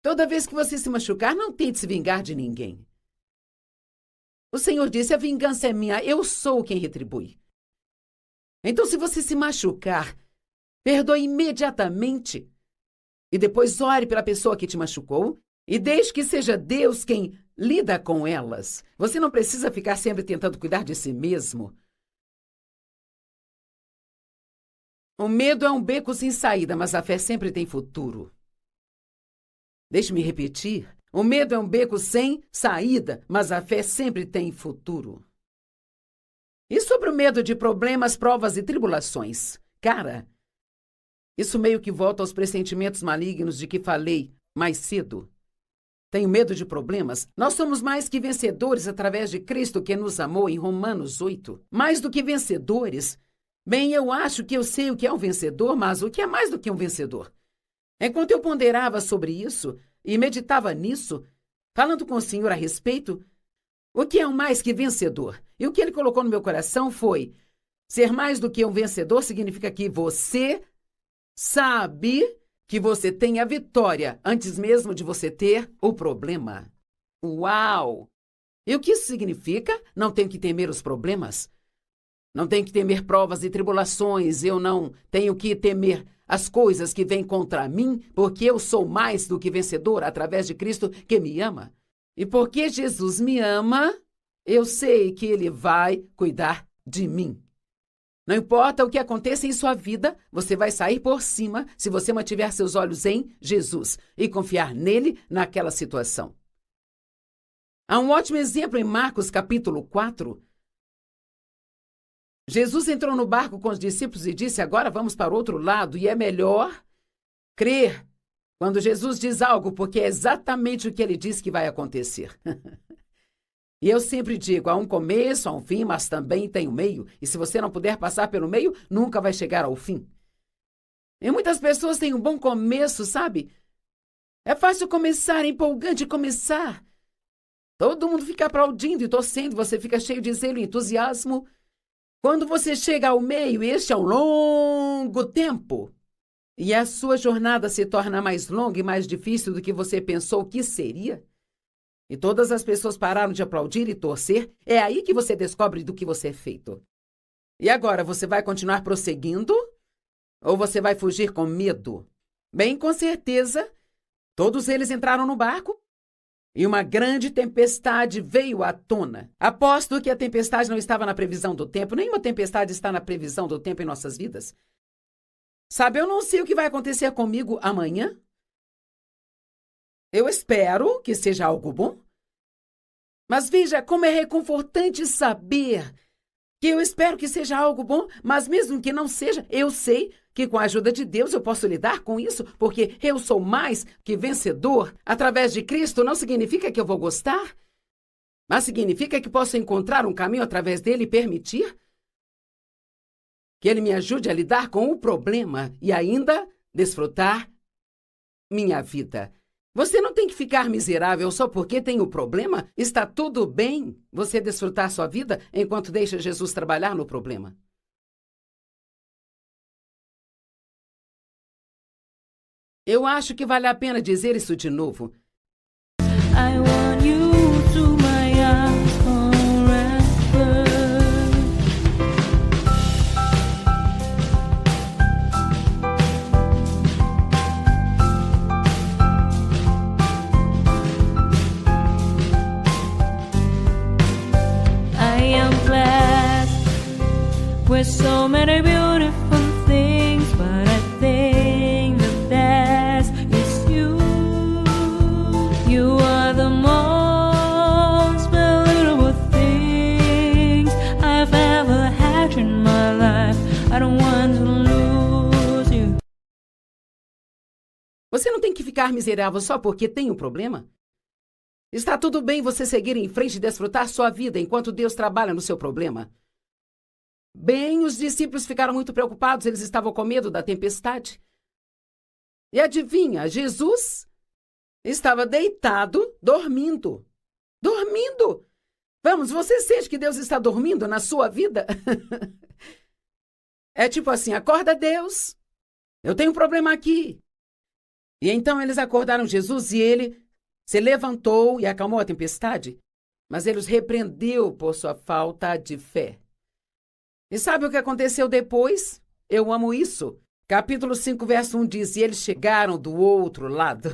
toda vez que você se machucar, não tente se vingar de ninguém. O Senhor disse, a vingança é minha, eu sou quem retribui. Então, se você se machucar, perdoe imediatamente. E depois ore pela pessoa que te machucou e deixe que seja Deus quem lida com elas. Você não precisa ficar sempre tentando cuidar de si mesmo. O medo é um beco sem saída, mas a fé sempre tem futuro. Deixe-me repetir. O medo é um beco sem saída, mas a fé sempre tem futuro. E sobre o medo de problemas, provas e tribulações? Cara, isso meio que volta aos pressentimentos malignos de que falei mais cedo. Tenho medo de problemas? Nós somos mais que vencedores através de Cristo que nos amou em Romanos 8. Mais do que vencedores? Bem, eu acho que eu sei o que é um vencedor, mas o que é mais do que um vencedor? Enquanto eu ponderava sobre isso e meditava nisso, falando com o Senhor a respeito, o que é um mais que vencedor? E o que Ele colocou no meu coração foi, ser mais do que um vencedor significa que você sabe que você tem a vitória antes mesmo de você ter o problema. Uau! E o que isso significa? Não tenho que temer os problemas. Não tenho que temer provas e tribulações. Eu não tenho que temer as coisas que vêm contra mim, porque eu sou mais do que vencedor através de Cristo que me ama. E porque Jesus me ama, eu sei que Ele vai cuidar de mim. Não importa o que aconteça em sua vida, você vai sair por cima se você mantiver seus olhos em Jesus e confiar nele naquela situação. Há um ótimo exemplo em Marcos capítulo 4. Jesus entrou no barco com os discípulos e disse, agora vamos para o outro lado, e é melhor crer quando Jesus diz algo, porque é exatamente o que ele diz que vai acontecer. E eu sempre digo, há um começo, há um fim, mas também tem um meio. E se você não puder passar pelo meio, nunca vai chegar ao fim. E muitas pessoas têm um bom começo, sabe? É fácil começar, é empolgante começar. Todo mundo fica aplaudindo e torcendo, você fica cheio de zelo e entusiasmo. Quando você chega ao meio, este é um longo tempo. E a sua jornada se torna mais longa e mais difícil do que você pensou que seria. E todas as pessoas pararam de aplaudir e torcer, é aí que você descobre do que você é feito. E agora, você vai continuar prosseguindo? Ou você vai fugir com medo? Bem, com certeza, todos eles entraram no barco e uma grande tempestade veio à tona. Aposto que a tempestade não estava na previsão do tempo. Nenhuma tempestade está na previsão do tempo em nossas vidas. Sabe, eu não sei o que vai acontecer comigo amanhã. Eu espero que seja algo bom. Mas veja como é reconfortante saber que eu espero que seja algo bom, mas mesmo que não seja, eu sei que com a ajuda de Deus eu posso lidar com isso, porque eu sou mais que vencedor. Através de Cristo não significa que eu vou gostar, mas significa que posso encontrar um caminho através dele e permitir que ele me ajude a lidar com o problema e ainda desfrutar minha vida. Você não tem que ficar miserável só porque tem o problema. Está tudo bem você desfrutar sua vida enquanto deixa Jesus trabalhar no problema. Eu acho que vale a pena dizer isso de novo. I want you to my arms forever. I am blessed with so many beautiful things, but I think the best is you. You are the most beautiful things I've ever had in my life. I don't want to lose you. Você não tem que ficar miserável só porque tem um problema. Está tudo bem você seguir em frente e desfrutar sua vida enquanto Deus trabalha no seu problema. Bem, os discípulos ficaram muito preocupados, eles estavam com medo da tempestade. E adivinha, Jesus estava deitado, dormindo. Dormindo! Vamos, você sente que Deus está dormindo na sua vida? É tipo assim, acorda Deus, eu tenho um problema aqui. E então eles acordaram Jesus e ele se levantou e acalmou a tempestade, mas ele os repreendeu por sua falta de fé. E sabe o que aconteceu depois? Eu amo isso. Capítulo 5, verso 1 diz, e eles chegaram do outro lado.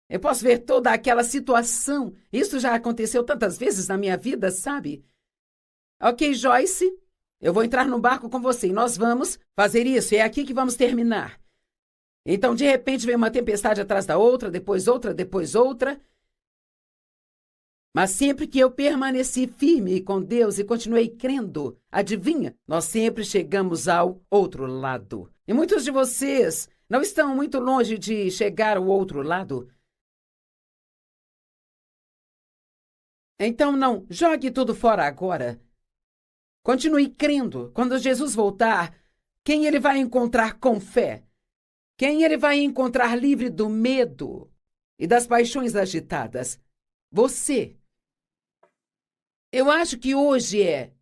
Eu posso ver toda aquela situação. Isso já aconteceu tantas vezes na minha vida, sabe? Ok, Joyce, eu vou entrar no barco com você e nós vamos fazer isso. É aqui que vamos terminar. Então, de repente, veio uma tempestade atrás da outra, depois outra, depois outra. Mas sempre que eu permaneci firme com Deus e continuei crendo, adivinha, nós sempre chegamos ao outro lado. E muitos de vocês não estão muito longe de chegar ao outro lado. Então não jogue tudo fora agora. Continue crendo. Quando Jesus voltar, quem ele vai encontrar com fé? Quem ele vai encontrar livre do medo e das paixões agitadas? Você. Eu acho que hoje é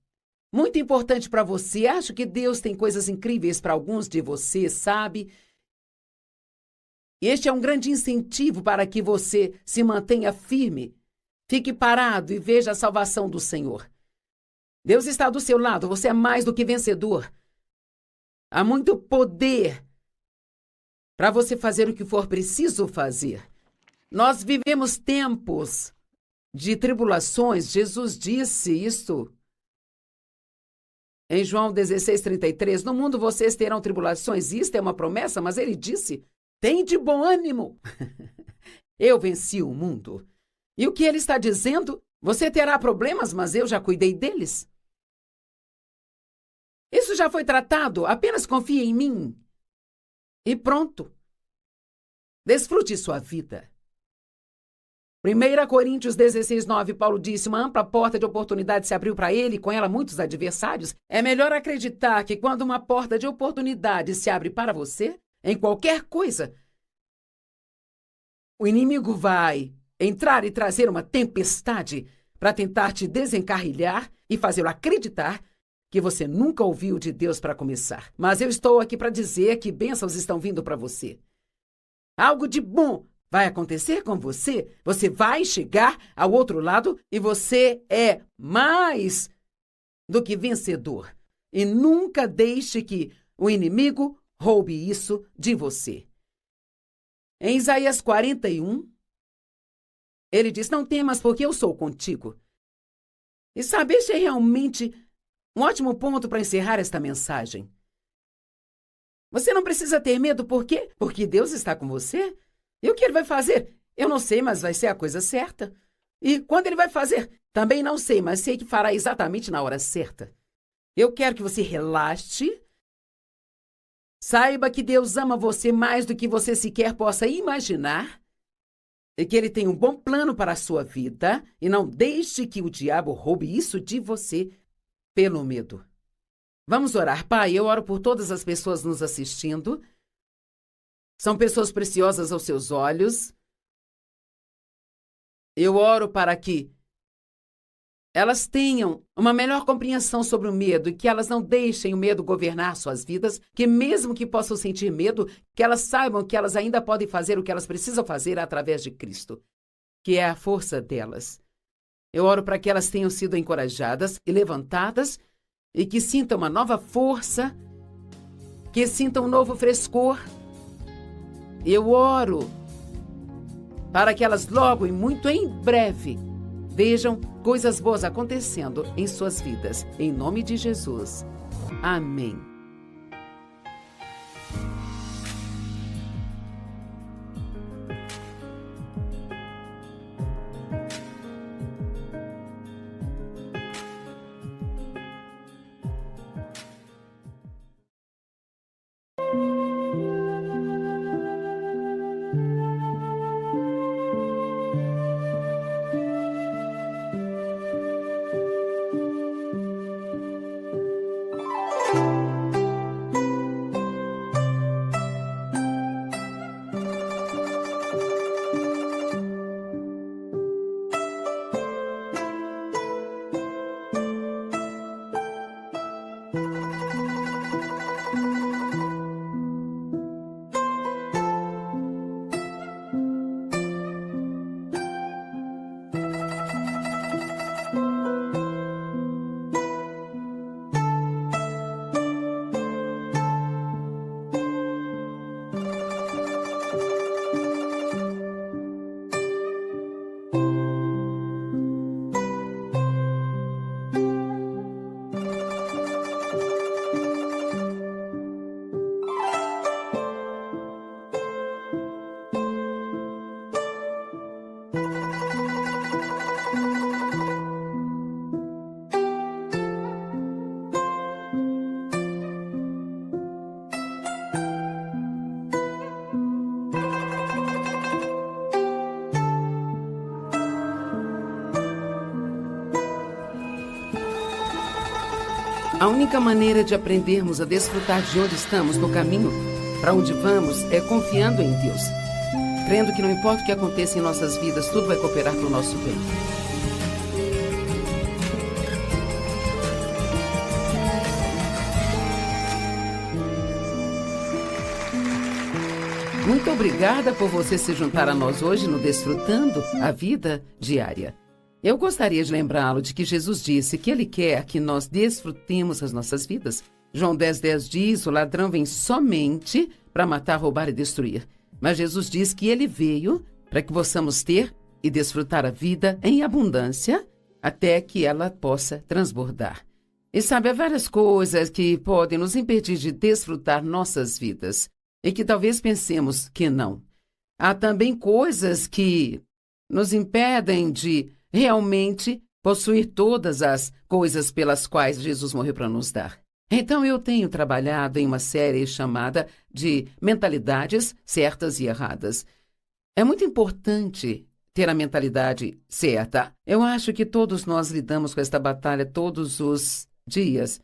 muito importante para você. Acho que Deus tem coisas incríveis para alguns de vocês, sabe? Este é um grande incentivo para que você se mantenha firme, fique parado e veja a salvação do Senhor. Deus está do seu lado, você é mais do que vencedor. Há muito poder para você fazer o que for preciso fazer. Nós vivemos tempos de tribulações. Jesus disse isso em João 16:33. No mundo vocês terão tribulações. Isto é uma promessa, mas ele disse, tem de bom ânimo. Eu venci o mundo. E o que ele está dizendo? Você terá problemas, mas eu já cuidei deles. Isso já foi tratado. Apenas confie em mim. E pronto. Desfrute sua vida. 1 Coríntios 16:9, Paulo disse, uma ampla porta de oportunidade se abriu para ele e com ela muitos adversários. É melhor acreditar que quando uma porta de oportunidade se abre para você, em qualquer coisa, o inimigo vai entrar e trazer uma tempestade para tentar te desencarrilhar e fazê-lo acreditar que você nunca ouviu de Deus para começar. Mas eu estou aqui para dizer que bênçãos estão vindo para você. Algo de bom vai acontecer com você. Você vai chegar ao outro lado e você é mais do que vencedor. E nunca deixe que o inimigo roube isso de você. Em Isaías 41, ele diz, não temas porque eu sou contigo. E sabe, este é realmente um ótimo ponto para encerrar esta mensagem. Você não precisa ter medo, por quê? Porque Deus está com você. E o que Ele vai fazer? Eu não sei, mas vai ser a coisa certa. E quando Ele vai fazer? Também não sei, mas sei que fará exatamente na hora certa. Eu quero que você relaxe. Saiba que Deus ama você mais do que você sequer possa imaginar. E que Ele tem um bom plano para a sua vida. E não deixe que o diabo roube isso de você pelo medo. Vamos orar. Pai, eu oro por todas as pessoas nos assistindo. São pessoas preciosas aos seus olhos. Eu oro para que elas tenham uma melhor compreensão sobre o medo e que elas não deixem o medo governar suas vidas, que mesmo que possam sentir medo, que elas saibam que elas ainda podem fazer o que elas precisam fazer através de Cristo, que é a força delas. Eu oro para que elas tenham sido encorajadas e levantadas e que sintam uma nova força, que sintam um novo frescor. Eu oro para que elas logo e muito em breve vejam coisas boas acontecendo em suas vidas. Em nome de Jesus. Amém. A única maneira de aprendermos a desfrutar de onde estamos no caminho para onde vamos é confiando em Deus, crendo que não importa o que aconteça em nossas vidas, tudo vai cooperar para o nosso bem. Muito obrigada por você se juntar a nós hoje no Desfrutando a Vida Diária. Eu gostaria de lembrá-lo de que Jesus disse que Ele quer que nós desfrutemos as nossas vidas. João 10:10 diz, o ladrão vem somente para matar, roubar e destruir. Mas Jesus diz que Ele veio para que possamos ter e desfrutar a vida em abundância até que ela possa transbordar. E sabe, há várias coisas que podem nos impedir de desfrutar nossas vidas e que talvez pensemos que não. Há também coisas que nos impedem de realmente possuir todas as coisas pelas quais Jesus morreu para nos dar. Então eu tenho trabalhado em uma série chamada de Mentalidades Certas e Erradas. É muito importante ter a mentalidade certa. Eu acho que todos nós lidamos com esta batalha todos os dias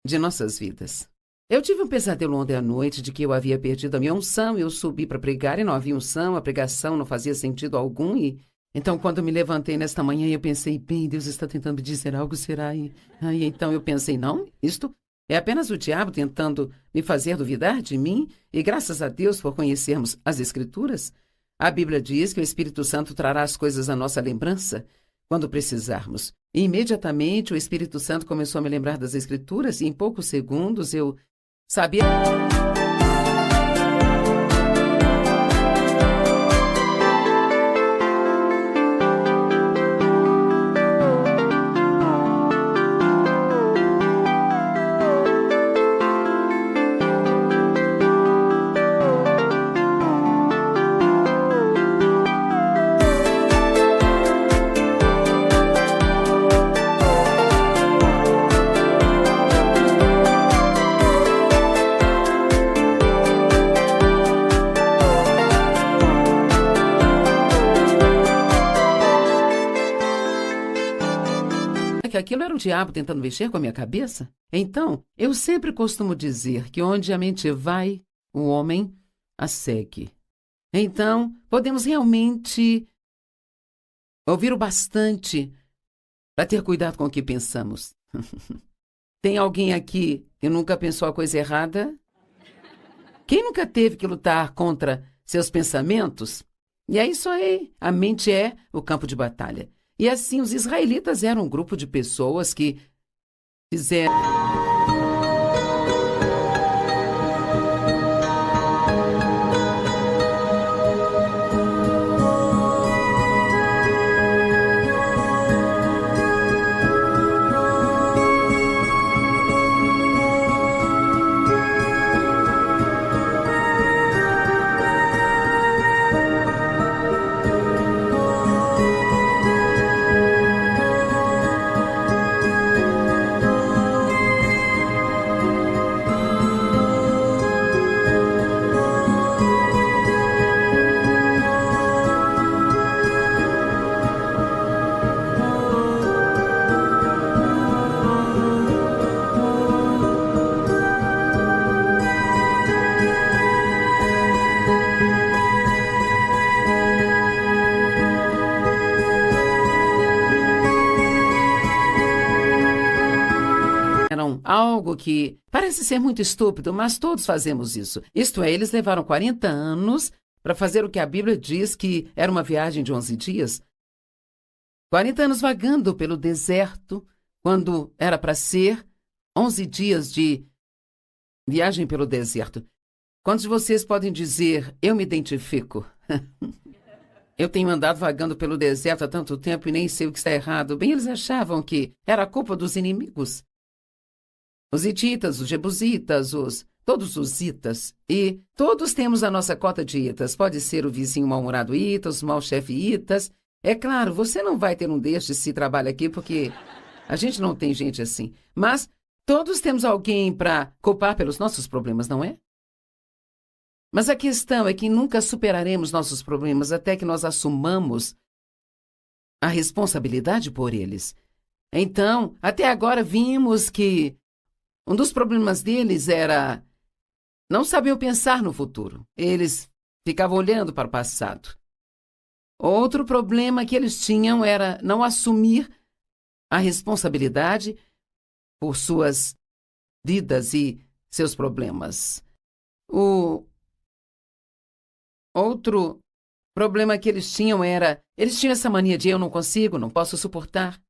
de nossas vidas. Eu tive um pesadelo ontem à noite de que eu havia perdido a minha unção. Eu subi para pregar e não havia unção, a pregação não fazia sentido algum. E então, quando me levantei nesta manhã, eu pensei, bem, Deus está tentando me dizer algo, será? E aí, então eu pensei, não, isto é apenas o diabo tentando me fazer duvidar de mim. E graças a Deus por conhecermos as Escrituras, a Bíblia diz que o Espírito Santo trará as coisas à nossa lembrança quando precisarmos. E imediatamente o Espírito Santo começou a me lembrar das Escrituras e em poucos segundos eu sabia. Que aquilo era o diabo tentando mexer com a minha cabeça? Então, eu sempre costumo dizer que onde a mente vai, o homem a segue. Então, podemos realmente ouvir o bastante para ter cuidado com o que pensamos. Tem alguém aqui que nunca pensou a coisa errada? Quem nunca teve que lutar contra seus pensamentos? E é isso aí, a mente é o campo de batalha. E assim, os israelitas eram um grupo de pessoas que fizeram... Algo que parece ser muito estúpido, mas todos fazemos isso. Isto é, eles levaram 40 anos para fazer o que a Bíblia diz que era uma viagem de 11 dias. 40 anos vagando pelo deserto, quando era para ser 11 dias de viagem pelo deserto. Quantos de vocês podem dizer, eu me identifico? Eu tenho andado vagando pelo deserto há tanto tempo e nem sei o que está errado. Bem, eles achavam que era a culpa dos inimigos. Os hititas, os jebusitas, todos os itas. E todos temos a nossa cota de itas. Pode ser o vizinho mal-humorado ita, os mau-chefe itas. É claro, você não vai ter um destes se trabalha aqui, porque a gente não tem gente assim. Mas todos temos alguém para culpar pelos nossos problemas, não é? Mas a questão é que nunca superaremos nossos problemas até que nós assumamos a responsabilidade por eles. Então, até agora vimos que um dos problemas deles era não sabiam pensar no futuro. Eles ficavam olhando para o passado. Outro problema que eles tinham era não assumir a responsabilidade por suas vidas e seus problemas. O outro problema que eles tinham era, eles tinham essa mania de eu não consigo, não posso suportar.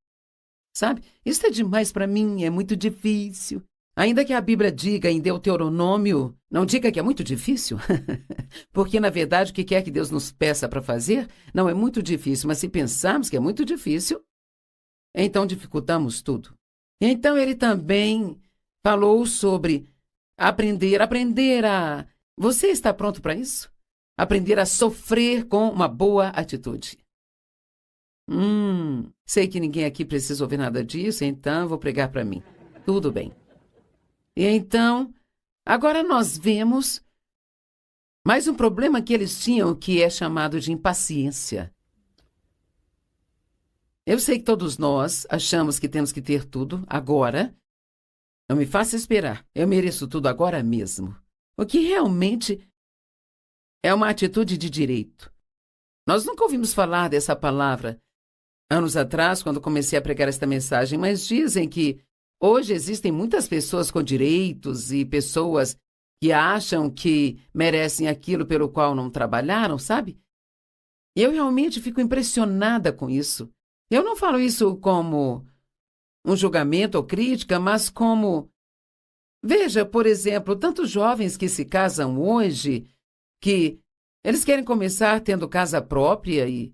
Sabe? Isso é demais para mim, é muito difícil. Ainda que a Bíblia diga em Deuteronômio, não diga que é muito difícil, porque, na verdade, o que quer que Deus nos peça para fazer não é muito difícil, mas se pensarmos que é muito difícil, então dificultamos tudo. Então, ele também falou sobre aprender a... Você está pronto para isso? Aprender a sofrer com uma boa atitude. Sei que ninguém aqui precisa ouvir nada disso, então vou pregar para mim. Tudo bem. E então, agora nós vemos mais um problema que eles tinham, que é chamado de impaciência. Eu sei que todos nós achamos que temos que ter tudo agora. Não me faça esperar. Eu mereço tudo agora mesmo. O que realmente é uma atitude de direito. Nós nunca ouvimos falar dessa palavra anos atrás, quando comecei a pregar esta mensagem, mas dizem que hoje existem muitas pessoas com direitos e pessoas que acham que merecem aquilo pelo qual não trabalharam, sabe? E eu realmente fico impressionada com isso. Eu não falo isso como um julgamento ou crítica, mas como... Veja, por exemplo, tantos jovens que se casam hoje, que eles querem começar tendo casa própria e...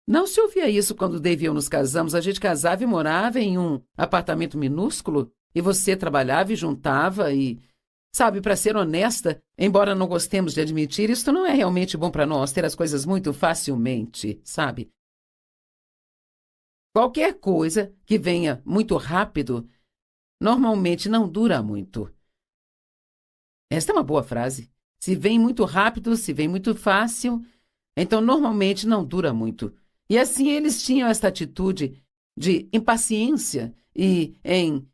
Não se ouvia isso quando Dave e eu nos casamos. A gente casava e morava em um apartamento minúsculo e você trabalhava e juntava e... Sabe, para ser honesta, embora não gostemos de admitir, isso não é realmente bom para nós, ter as coisas muito facilmente, sabe? Qualquer coisa que venha muito rápido, normalmente não dura muito. Esta é uma boa frase. Se vem muito rápido, se vem muito fácil, então normalmente não dura muito. E assim eles tinham esta atitude de impaciência e em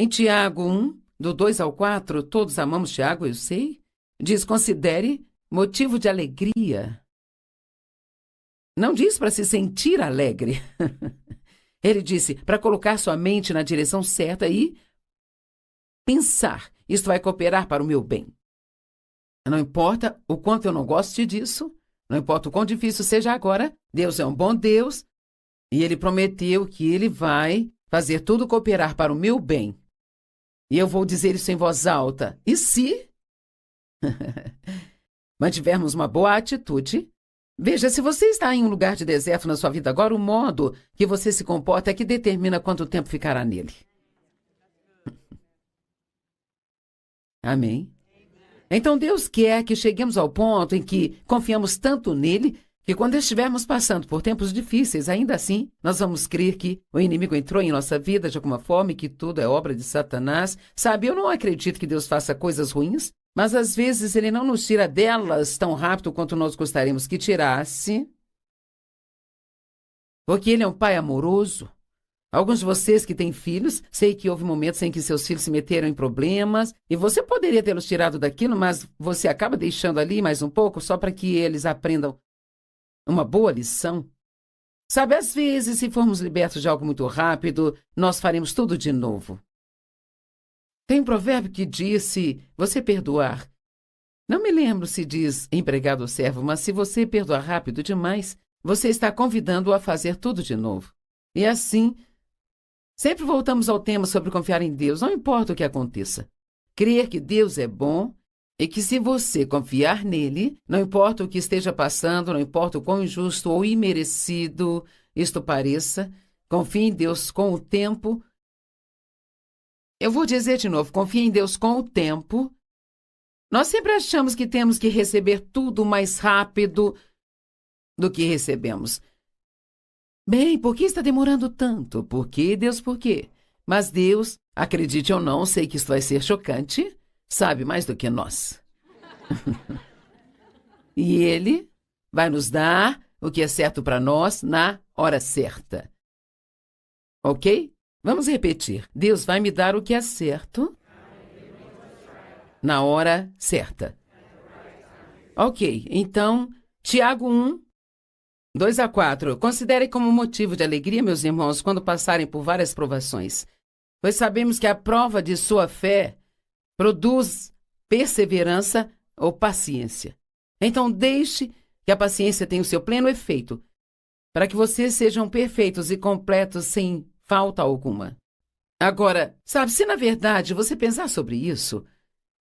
Tiago 1, do 2 ao 4, todos amamos Tiago, eu sei, diz, considere motivo de alegria. Não diz para se sentir alegre. Ele disse para colocar sua mente na direção certa e pensar, isto vai cooperar para o meu bem. Não importa o quanto eu não goste disso, não importa o quão difícil seja agora, Deus é um bom Deus e Ele prometeu que Ele vai fazer tudo cooperar para o meu bem. E eu vou dizer isso em voz alta. E se mantivermos uma boa atitude, veja, se você está em um lugar de deserto na sua vida agora, o modo que você se comporta é que determina quanto tempo ficará nele. Amém? Então Deus quer que cheguemos ao ponto em que confiamos tanto nele que quando estivermos passando por tempos difíceis, ainda assim, nós vamos crer que o inimigo entrou em nossa vida de alguma forma e que tudo é obra de Satanás. Sabe, eu não acredito que Deus faça coisas ruins, mas às vezes ele não nos tira delas tão rápido quanto nós gostaríamos que tirasse. Porque ele é um pai amoroso. Alguns de vocês que têm filhos, sei que houve momentos em que seus filhos se meteram em problemas e você poderia tê-los tirado daquilo, mas você acaba deixando ali mais um pouco só para que eles aprendam uma boa lição. Sabe, às vezes, se formos libertos de algo muito rápido, nós faremos tudo de novo. Tem um provérbio que diz, se você perdoar, não me lembro se diz empregado ou servo, mas se você perdoar rápido demais, você está convidando-o a fazer tudo de novo. E assim, sempre voltamos ao tema sobre confiar em Deus, não importa o que aconteça. Crer que Deus é bom e que se você confiar nele, não importa o que esteja passando, não importa o quão injusto ou imerecido isto pareça, confie em Deus com o tempo. Eu vou dizer de novo, confie em Deus com o tempo. Nós sempre achamos que temos que receber tudo mais rápido do que recebemos. Bem, por que está demorando tanto? Por quê, Deus, por quê? Mas Deus, acredite ou não, sei que isso vai ser chocante, sabe mais do que nós. E Ele vai nos dar o que é certo para nós na hora certa. Ok? Vamos repetir. Deus vai me dar o que é certo na hora certa. Ok, então, Tiago 1, 2 a 4. Considere como motivo de alegria, meus irmãos, quando passarem por várias provações, pois sabemos que a prova de sua fé produz perseverança ou paciência. Então, deixe que a paciência tenha o seu pleno efeito, para que vocês sejam perfeitos e completos sem falta alguma. Agora, sabe, se na verdade você pensar sobre isso,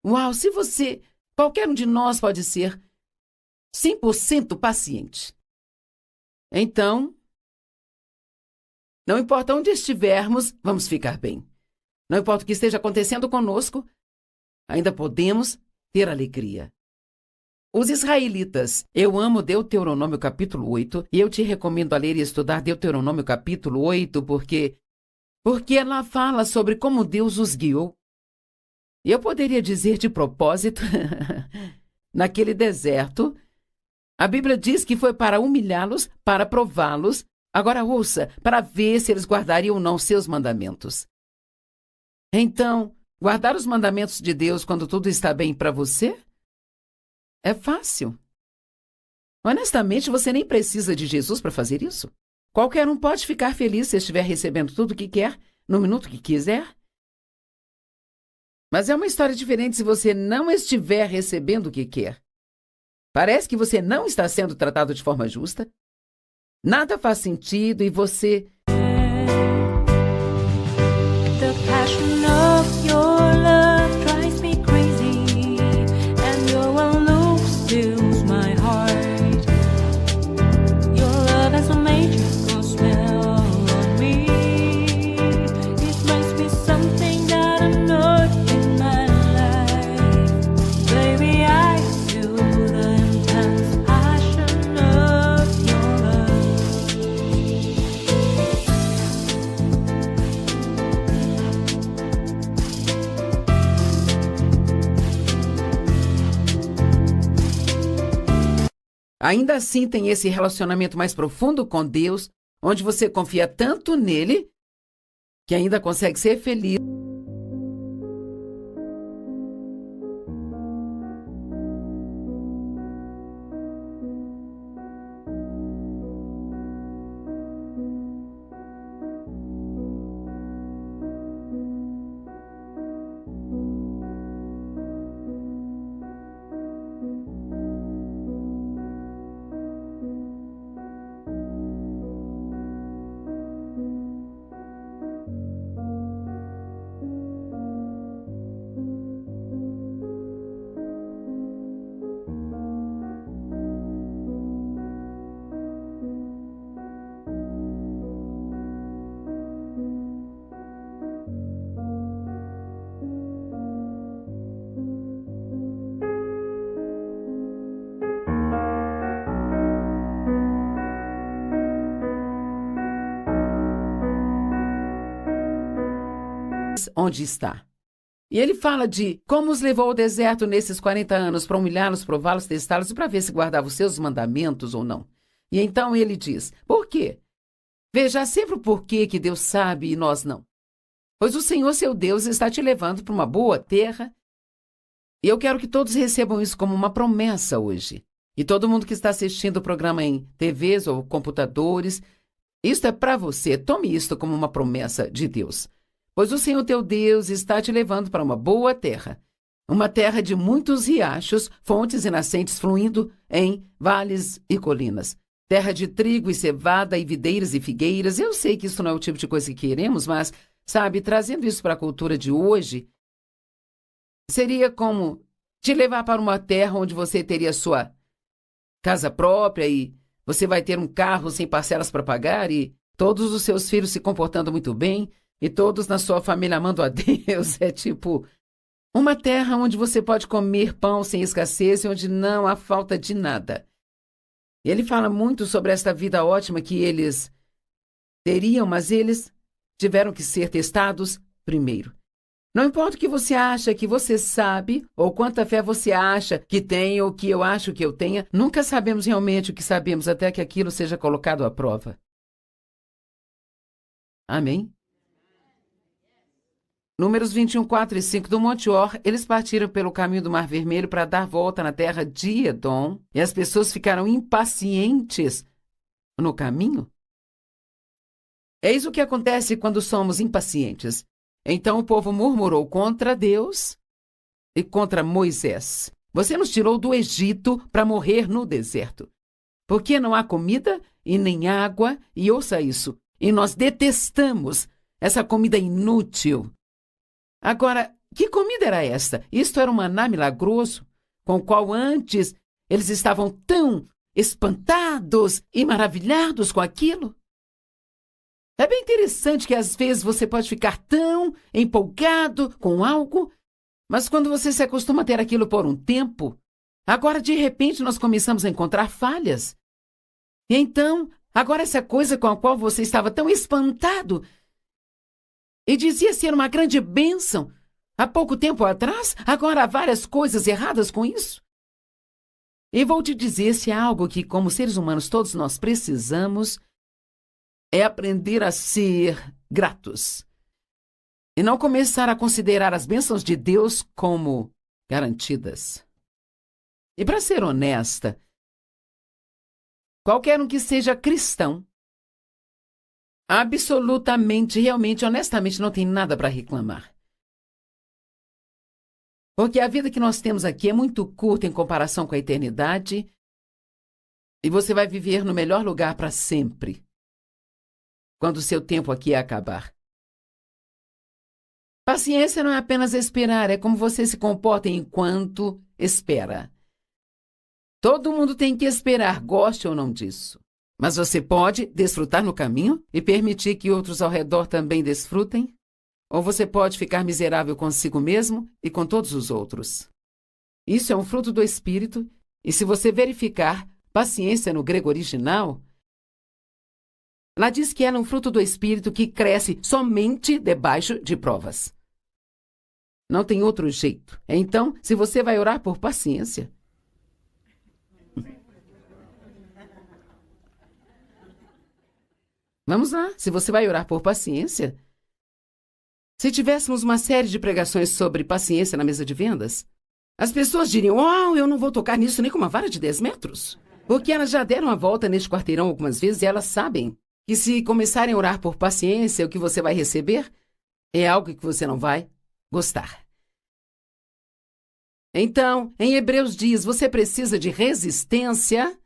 uau, se você, qualquer um de nós pode ser 100% paciente. Então, não importa onde estivermos, vamos ficar bem. Não importa o que esteja acontecendo conosco, ainda podemos ter alegria. Os israelitas, eu amo Deuteronômio capítulo 8, e eu te recomendo a ler e estudar Deuteronômio capítulo 8, porque ela fala sobre como Deus os guiou. E eu poderia dizer de propósito, naquele deserto, a Bíblia diz que foi para humilhá-los, para prová-los, Agora ouça, para ver se eles guardariam ou não seus mandamentos. Então, guardar os mandamentos de Deus quando tudo está bem para você? É fácil. Honestamente, você nem precisa de Jesus para fazer isso. Qualquer um pode ficar feliz se estiver recebendo tudo o que quer, no minuto que quiser. Mas é uma história diferente se você não estiver recebendo o que quer. Parece que você não está sendo tratado de forma justa. Nada faz sentido e você... The passion of your love drives me crazy, and your one look steals my heart. Your love has a magical spell on me. It makes me something that I'm not in my life. Baby, I feel the intense passion of your love. Ainda assim tem esse relacionamento mais profundo com Deus, onde você confia tanto nele, que ainda consegue ser feliz. Onde está. E ele fala de como os levou ao deserto nesses 40 anos para humilhá-los, prová-los, testá-los e para ver se guardava os seus mandamentos ou não. E então ele diz, por quê? Veja sempre o porquê que Deus sabe e nós não. Pois o Senhor, seu Deus, está te levando para uma boa terra. E eu quero que todos recebam isso como uma promessa hoje. E todo mundo que está assistindo o programa em TVs ou computadores, isso é para você. Tome isto como uma promessa de Deus. Pois o Senhor teu Deus está te levando para uma boa terra, uma terra de muitos riachos, fontes e nascentes fluindo em vales e colinas, terra de trigo e cevada e videiras e figueiras. Eu sei que isso não é o tipo de coisa que queremos, mas, sabe, trazendo isso para a cultura de hoje, seria como te levar para uma terra onde você teria sua casa própria e você vai ter um carro sem parcelas para pagar e todos os seus filhos se comportando muito bem, e todos na sua família amando a Deus. É tipo uma terra onde você pode comer pão sem escassez e onde não há falta de nada. E ele fala muito sobre esta vida ótima que eles teriam, mas eles tiveram que ser testados primeiro. Não importa o que você acha que você sabe, ou quanta fé você acha que tem, ou que eu acho que eu tenha, nunca sabemos realmente o que sabemos até que aquilo seja colocado à prova. Amém? Números 21, 4 e 5 do Monte Or, eles partiram pelo caminho do Mar Vermelho para dar volta na terra de Edom, e as pessoas ficaram impacientes no caminho. É isso que acontece quando somos impacientes. Então o povo murmurou contra Deus e contra Moisés. Você nos tirou do Egito para morrer no deserto. Porque não há comida e nem água, e ouça isso, e nós detestamos essa comida inútil. Agora, que comida era esta? Isto era um maná milagroso, com o qual antes eles estavam tão espantados e maravilhados com aquilo. É bem interessante que às vezes você pode ficar tão empolgado com algo, mas quando você se acostuma a ter aquilo por um tempo, agora de repente nós começamos a encontrar falhas. E então, agora essa coisa com a qual você estava tão espantado e dizia ser uma grande bênção há pouco tempo atrás, agora há várias coisas erradas com isso. E vou te dizer se há algo que, como seres humanos, todos nós precisamos, é aprender a ser gratos e não começar a considerar as bênçãos de Deus como garantidas. E para ser honesta, qualquer um que seja cristão, absolutamente, realmente, honestamente, não tem nada para reclamar. Porque a vida que nós temos aqui é muito curta em comparação com a eternidade e você vai viver no melhor lugar para sempre, quando o seu tempo aqui acabar. Paciência não é apenas esperar, é como você se comporta enquanto espera. Todo mundo tem que esperar, goste ou não disso. Mas você pode desfrutar no caminho e permitir que outros ao redor também desfrutem? Ou você pode ficar miserável consigo mesmo e com todos os outros? Isso é um fruto do Espírito, e se você verificar paciência no grego original, lá diz que ela é um fruto do Espírito que cresce somente debaixo de provas. Não tem outro jeito. Então, se você vai orar por paciência, vamos lá, se você vai orar por paciência, se tivéssemos uma série de pregações sobre paciência na mesa de vendas, as pessoas diriam, eu não vou tocar nisso nem com uma vara de 10 metros. Porque elas já deram a volta neste quarteirão algumas vezes e elas sabem que se começarem a orar por paciência, o que você vai receber é algo que você não vai gostar. Então, em Hebreus diz, você precisa de resistência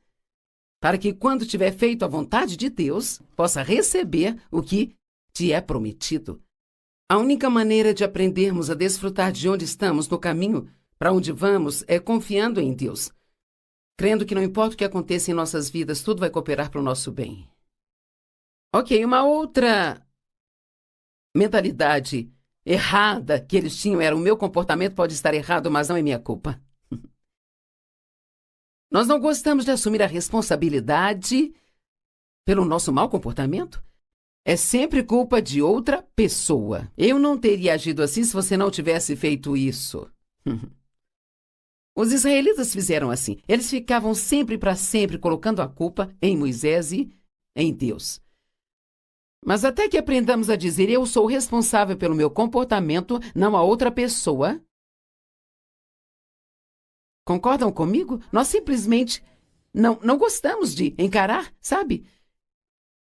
para que quando tiver feito a vontade de Deus, possa receber o que te é prometido. A única maneira de aprendermos a desfrutar de onde estamos no caminho para onde vamos é confiando em Deus, crendo que não importa o que aconteça em nossas vidas, tudo vai cooperar para o nosso bem. Ok, uma outra mentalidade errada que eles tinham era: o meu comportamento pode estar errado, mas não é minha culpa. Nós não gostamos de assumir a responsabilidade pelo nosso mau comportamento. É sempre culpa de outra pessoa. Eu não teria agido assim se você não tivesse feito isso. Os israelitas fizeram assim. Eles ficavam sempre para sempre colocando a culpa em Moisés e em Deus. Mas até que aprendamos a dizer, eu sou responsável pelo meu comportamento, não a outra pessoa. Concordam comigo? Nós simplesmente não gostamos de encarar, sabe?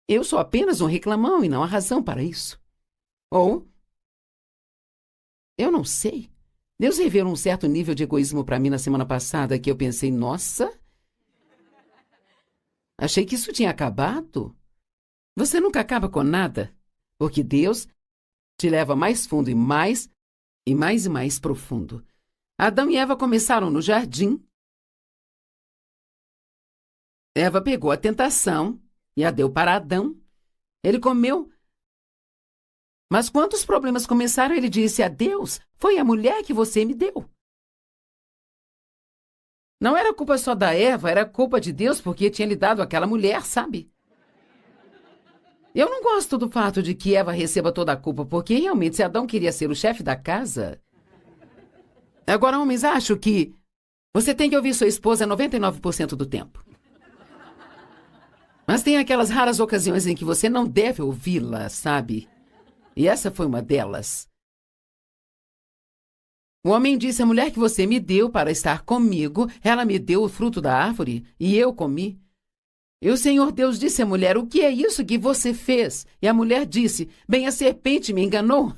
Eu sou apenas um reclamão e não há razão para isso. Ou, eu não sei. Deus revelou um certo nível de egoísmo para mim na semana passada que eu pensei, nossa, achei que isso tinha acabado. Você nunca acaba com nada, porque Deus te leva mais fundo e mais profundo. Adão e Eva começaram no jardim. Eva pegou a tentação e a deu para Adão. Ele comeu. Mas quando os problemas começaram, ele disse a Deus, foi a mulher que você me deu. Não era culpa só da Eva, era culpa de Deus porque tinha lhe dado aquela mulher, sabe? Eu não gosto do fato de que Eva receba toda a culpa, porque realmente se Adão queria ser o chefe da casa... Agora, homens, acho que você tem que ouvir sua esposa 99% do tempo. Mas tem aquelas raras ocasiões em que você não deve ouvi-la, sabe? E essa foi uma delas. O homem disse, a mulher que você me deu para estar comigo, ela me deu o fruto da árvore e eu comi. E o Senhor Deus disse à mulher, o que é isso que você fez? E a mulher disse, bem, a serpente me enganou.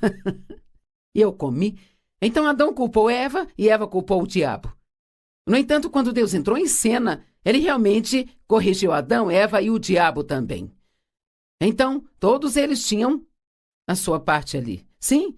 E eu comi. Então Adão culpou Eva e Eva culpou o diabo. No entanto, quando Deus entrou em cena, ele realmente corrigiu Adão, Eva e o diabo também. Então, todos eles tinham a sua parte ali. Sim.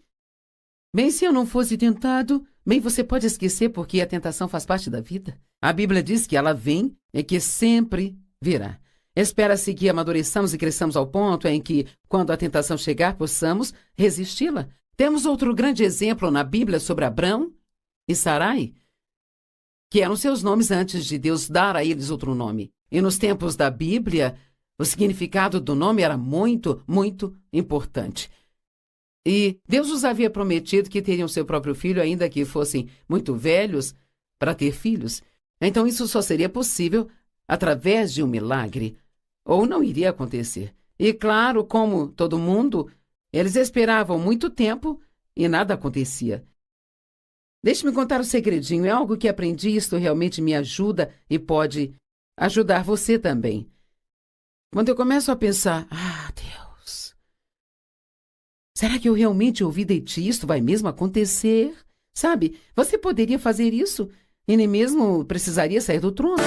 Bem, se eu não fosse tentado, bem, você pode esquecer porque a tentação faz parte da vida. A Bíblia diz que ela vem e que sempre virá. Espera-se que amadureçamos e cresçamos ao ponto em que, quando a tentação chegar, possamos resisti-la. Temos outro grande exemplo na Bíblia sobre Abrão e Sarai, que eram seus nomes antes de Deus dar a eles outro nome. E nos tempos da Bíblia, o significado do nome era muito, muito importante. E Deus os havia prometido que teriam seu próprio filho, ainda que fossem muito velhos, para ter filhos. Então isso só seria possível através de um milagre, ou não iria acontecer. E claro, como todo mundo, eles esperavam muito tempo e nada acontecia. Deixe-me contar o segredinho. É algo que aprendi, isto realmente me ajuda e pode ajudar você também. Quando eu começo a pensar, Deus, será que eu realmente ouvi de ti? Isto vai mesmo acontecer? Sabe, você poderia fazer isso e nem mesmo precisaria sair do trono.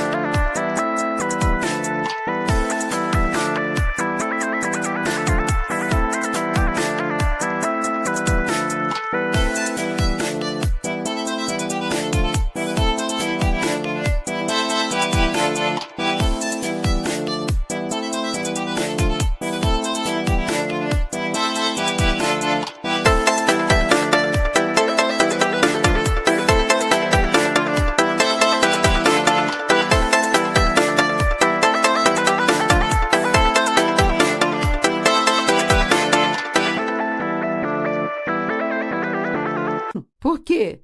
Por quê?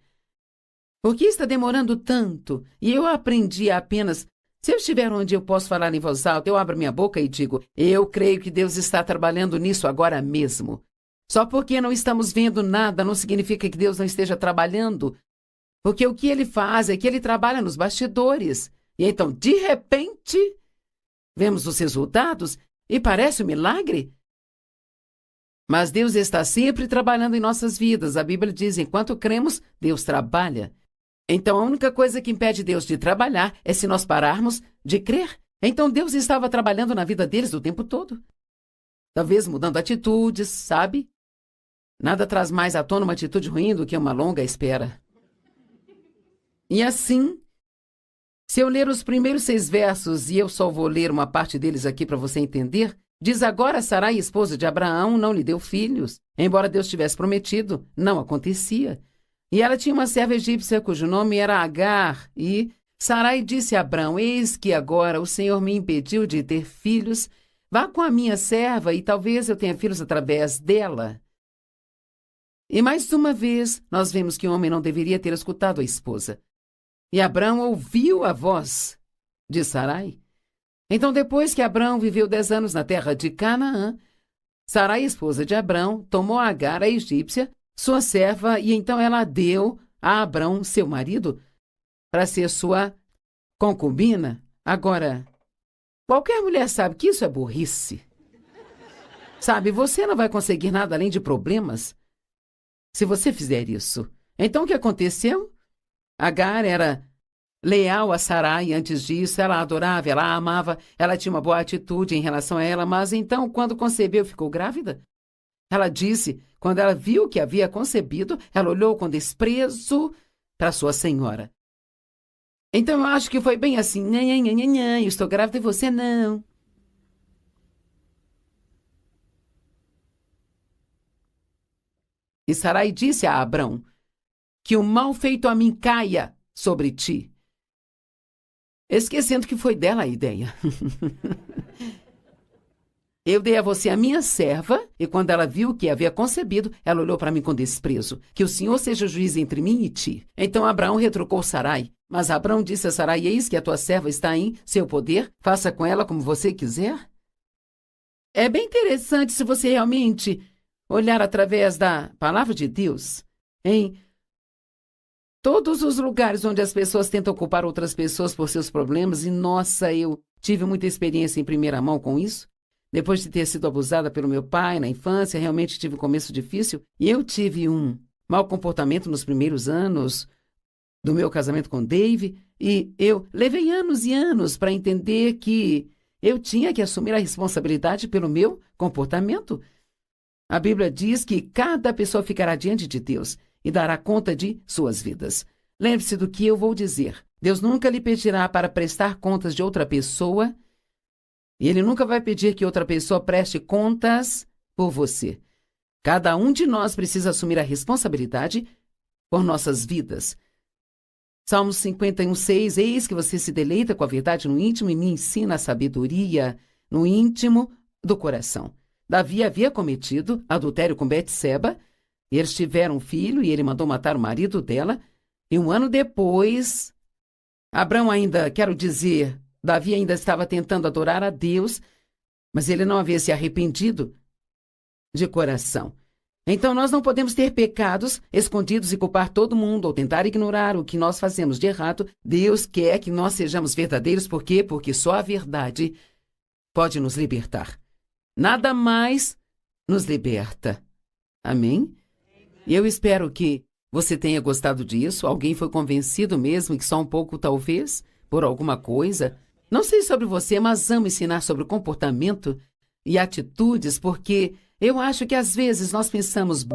Por que está demorando tanto? E eu aprendi a apenas... Se eu estiver onde eu posso falar em voz alta, eu abro minha boca e digo, eu creio que Deus está trabalhando nisso agora mesmo. Só porque não estamos vendo nada não significa que Deus não esteja trabalhando. Porque o que Ele faz é que Ele trabalha nos bastidores. E então, de repente, vemos os resultados e parece um milagre. Mas Deus está sempre trabalhando em nossas vidas. A Bíblia diz, enquanto cremos, Deus trabalha. Então, a única coisa que impede Deus de trabalhar é se nós pararmos de crer. Então, Deus estava trabalhando na vida deles o tempo todo. Talvez mudando atitudes, sabe? Nada traz mais à tona uma atitude ruim do que uma longa espera. E assim, se eu ler os primeiros 6 versos, e eu só vou ler uma parte deles aqui para você entender, diz agora Sarai, esposa de Abraão, não lhe deu filhos. Embora Deus tivesse prometido, não acontecia. E ela tinha uma serva egípcia cujo nome era Agar. E Sarai disse a Abrão, eis que agora o Senhor me impediu de ter filhos. Vá com a minha serva e talvez eu tenha filhos através dela. E mais uma vez, nós vemos que o homem não deveria ter escutado a esposa. E Abrão ouviu a voz de Sarai. Então, depois que Abrão viveu 10 anos na terra de Canaã, Sarai, esposa de Abrão, tomou Agar, a egípcia, sua serva, e então ela deu a Abrão, seu marido, para ser sua concubina. Agora, qualquer mulher sabe que isso é burrice. Sabe, você não vai conseguir nada além de problemas se você fizer isso. Então, o que aconteceu? Agar era leal a Sarai antes disso, ela a adorava, ela a amava, ela tinha uma boa atitude em relação a ela, mas então, quando concebeu, ficou grávida. Ela disse, quando ela viu que havia concebido, ela olhou com desprezo para sua senhora. Então, eu acho que foi bem assim, eu estou grávida e você não. E Sarai disse a Abrão, que o mal feito a mim caia sobre ti. Esquecendo que foi dela a ideia. Eu dei a você a minha serva, e quando ela viu que havia concebido, ela olhou para mim com desprezo. Que o Senhor seja juiz entre mim e ti. Então Abraão retrucou Sarai. Mas Abraão disse a Sarai, eis que a tua serva está em seu poder, faça com ela como você quiser. É bem interessante se você realmente olhar através da palavra de Deus, em todos os lugares onde as pessoas tentam culpar outras pessoas por seus problemas, e nossa, eu tive muita experiência em primeira mão com isso. Depois de ter sido abusada pelo meu pai na infância, realmente tive um começo difícil, e eu tive um mau comportamento nos primeiros anos do meu casamento com Dave, e eu levei anos e anos para entender que eu tinha que assumir a responsabilidade pelo meu comportamento. A Bíblia diz que cada pessoa ficará diante de Deus e dará conta de suas vidas. Lembre-se do que eu vou dizer. Deus nunca lhe pedirá para prestar contas de outra pessoa, e Ele nunca vai pedir que outra pessoa preste contas por você. Cada um de nós precisa assumir a responsabilidade por nossas vidas. Salmos 51:6, eis que você se deleita com a verdade no íntimo e me ensina a sabedoria no íntimo do coração. Davi havia cometido adultério com Betseba, e eles tiveram um filho, e ele mandou matar o marido dela, e 1 ano depois, Davi ainda estava tentando adorar a Deus, Mas ele não havia se arrependido de coração. Então nós não podemos ter pecados escondidos e culpar todo mundo ou tentar ignorar o que nós fazemos de errado. Deus quer que nós sejamos verdadeiros. Por quê? Porque só a verdade pode nos libertar. Nada mais nos liberta. Amém? E eu espero que você tenha gostado disso. Alguém foi convencido mesmo, que só um pouco talvez, por alguma coisa. Não sei sobre você, mas amo ensinar sobre o comportamento e atitudes, porque eu acho que às vezes nós pensamos...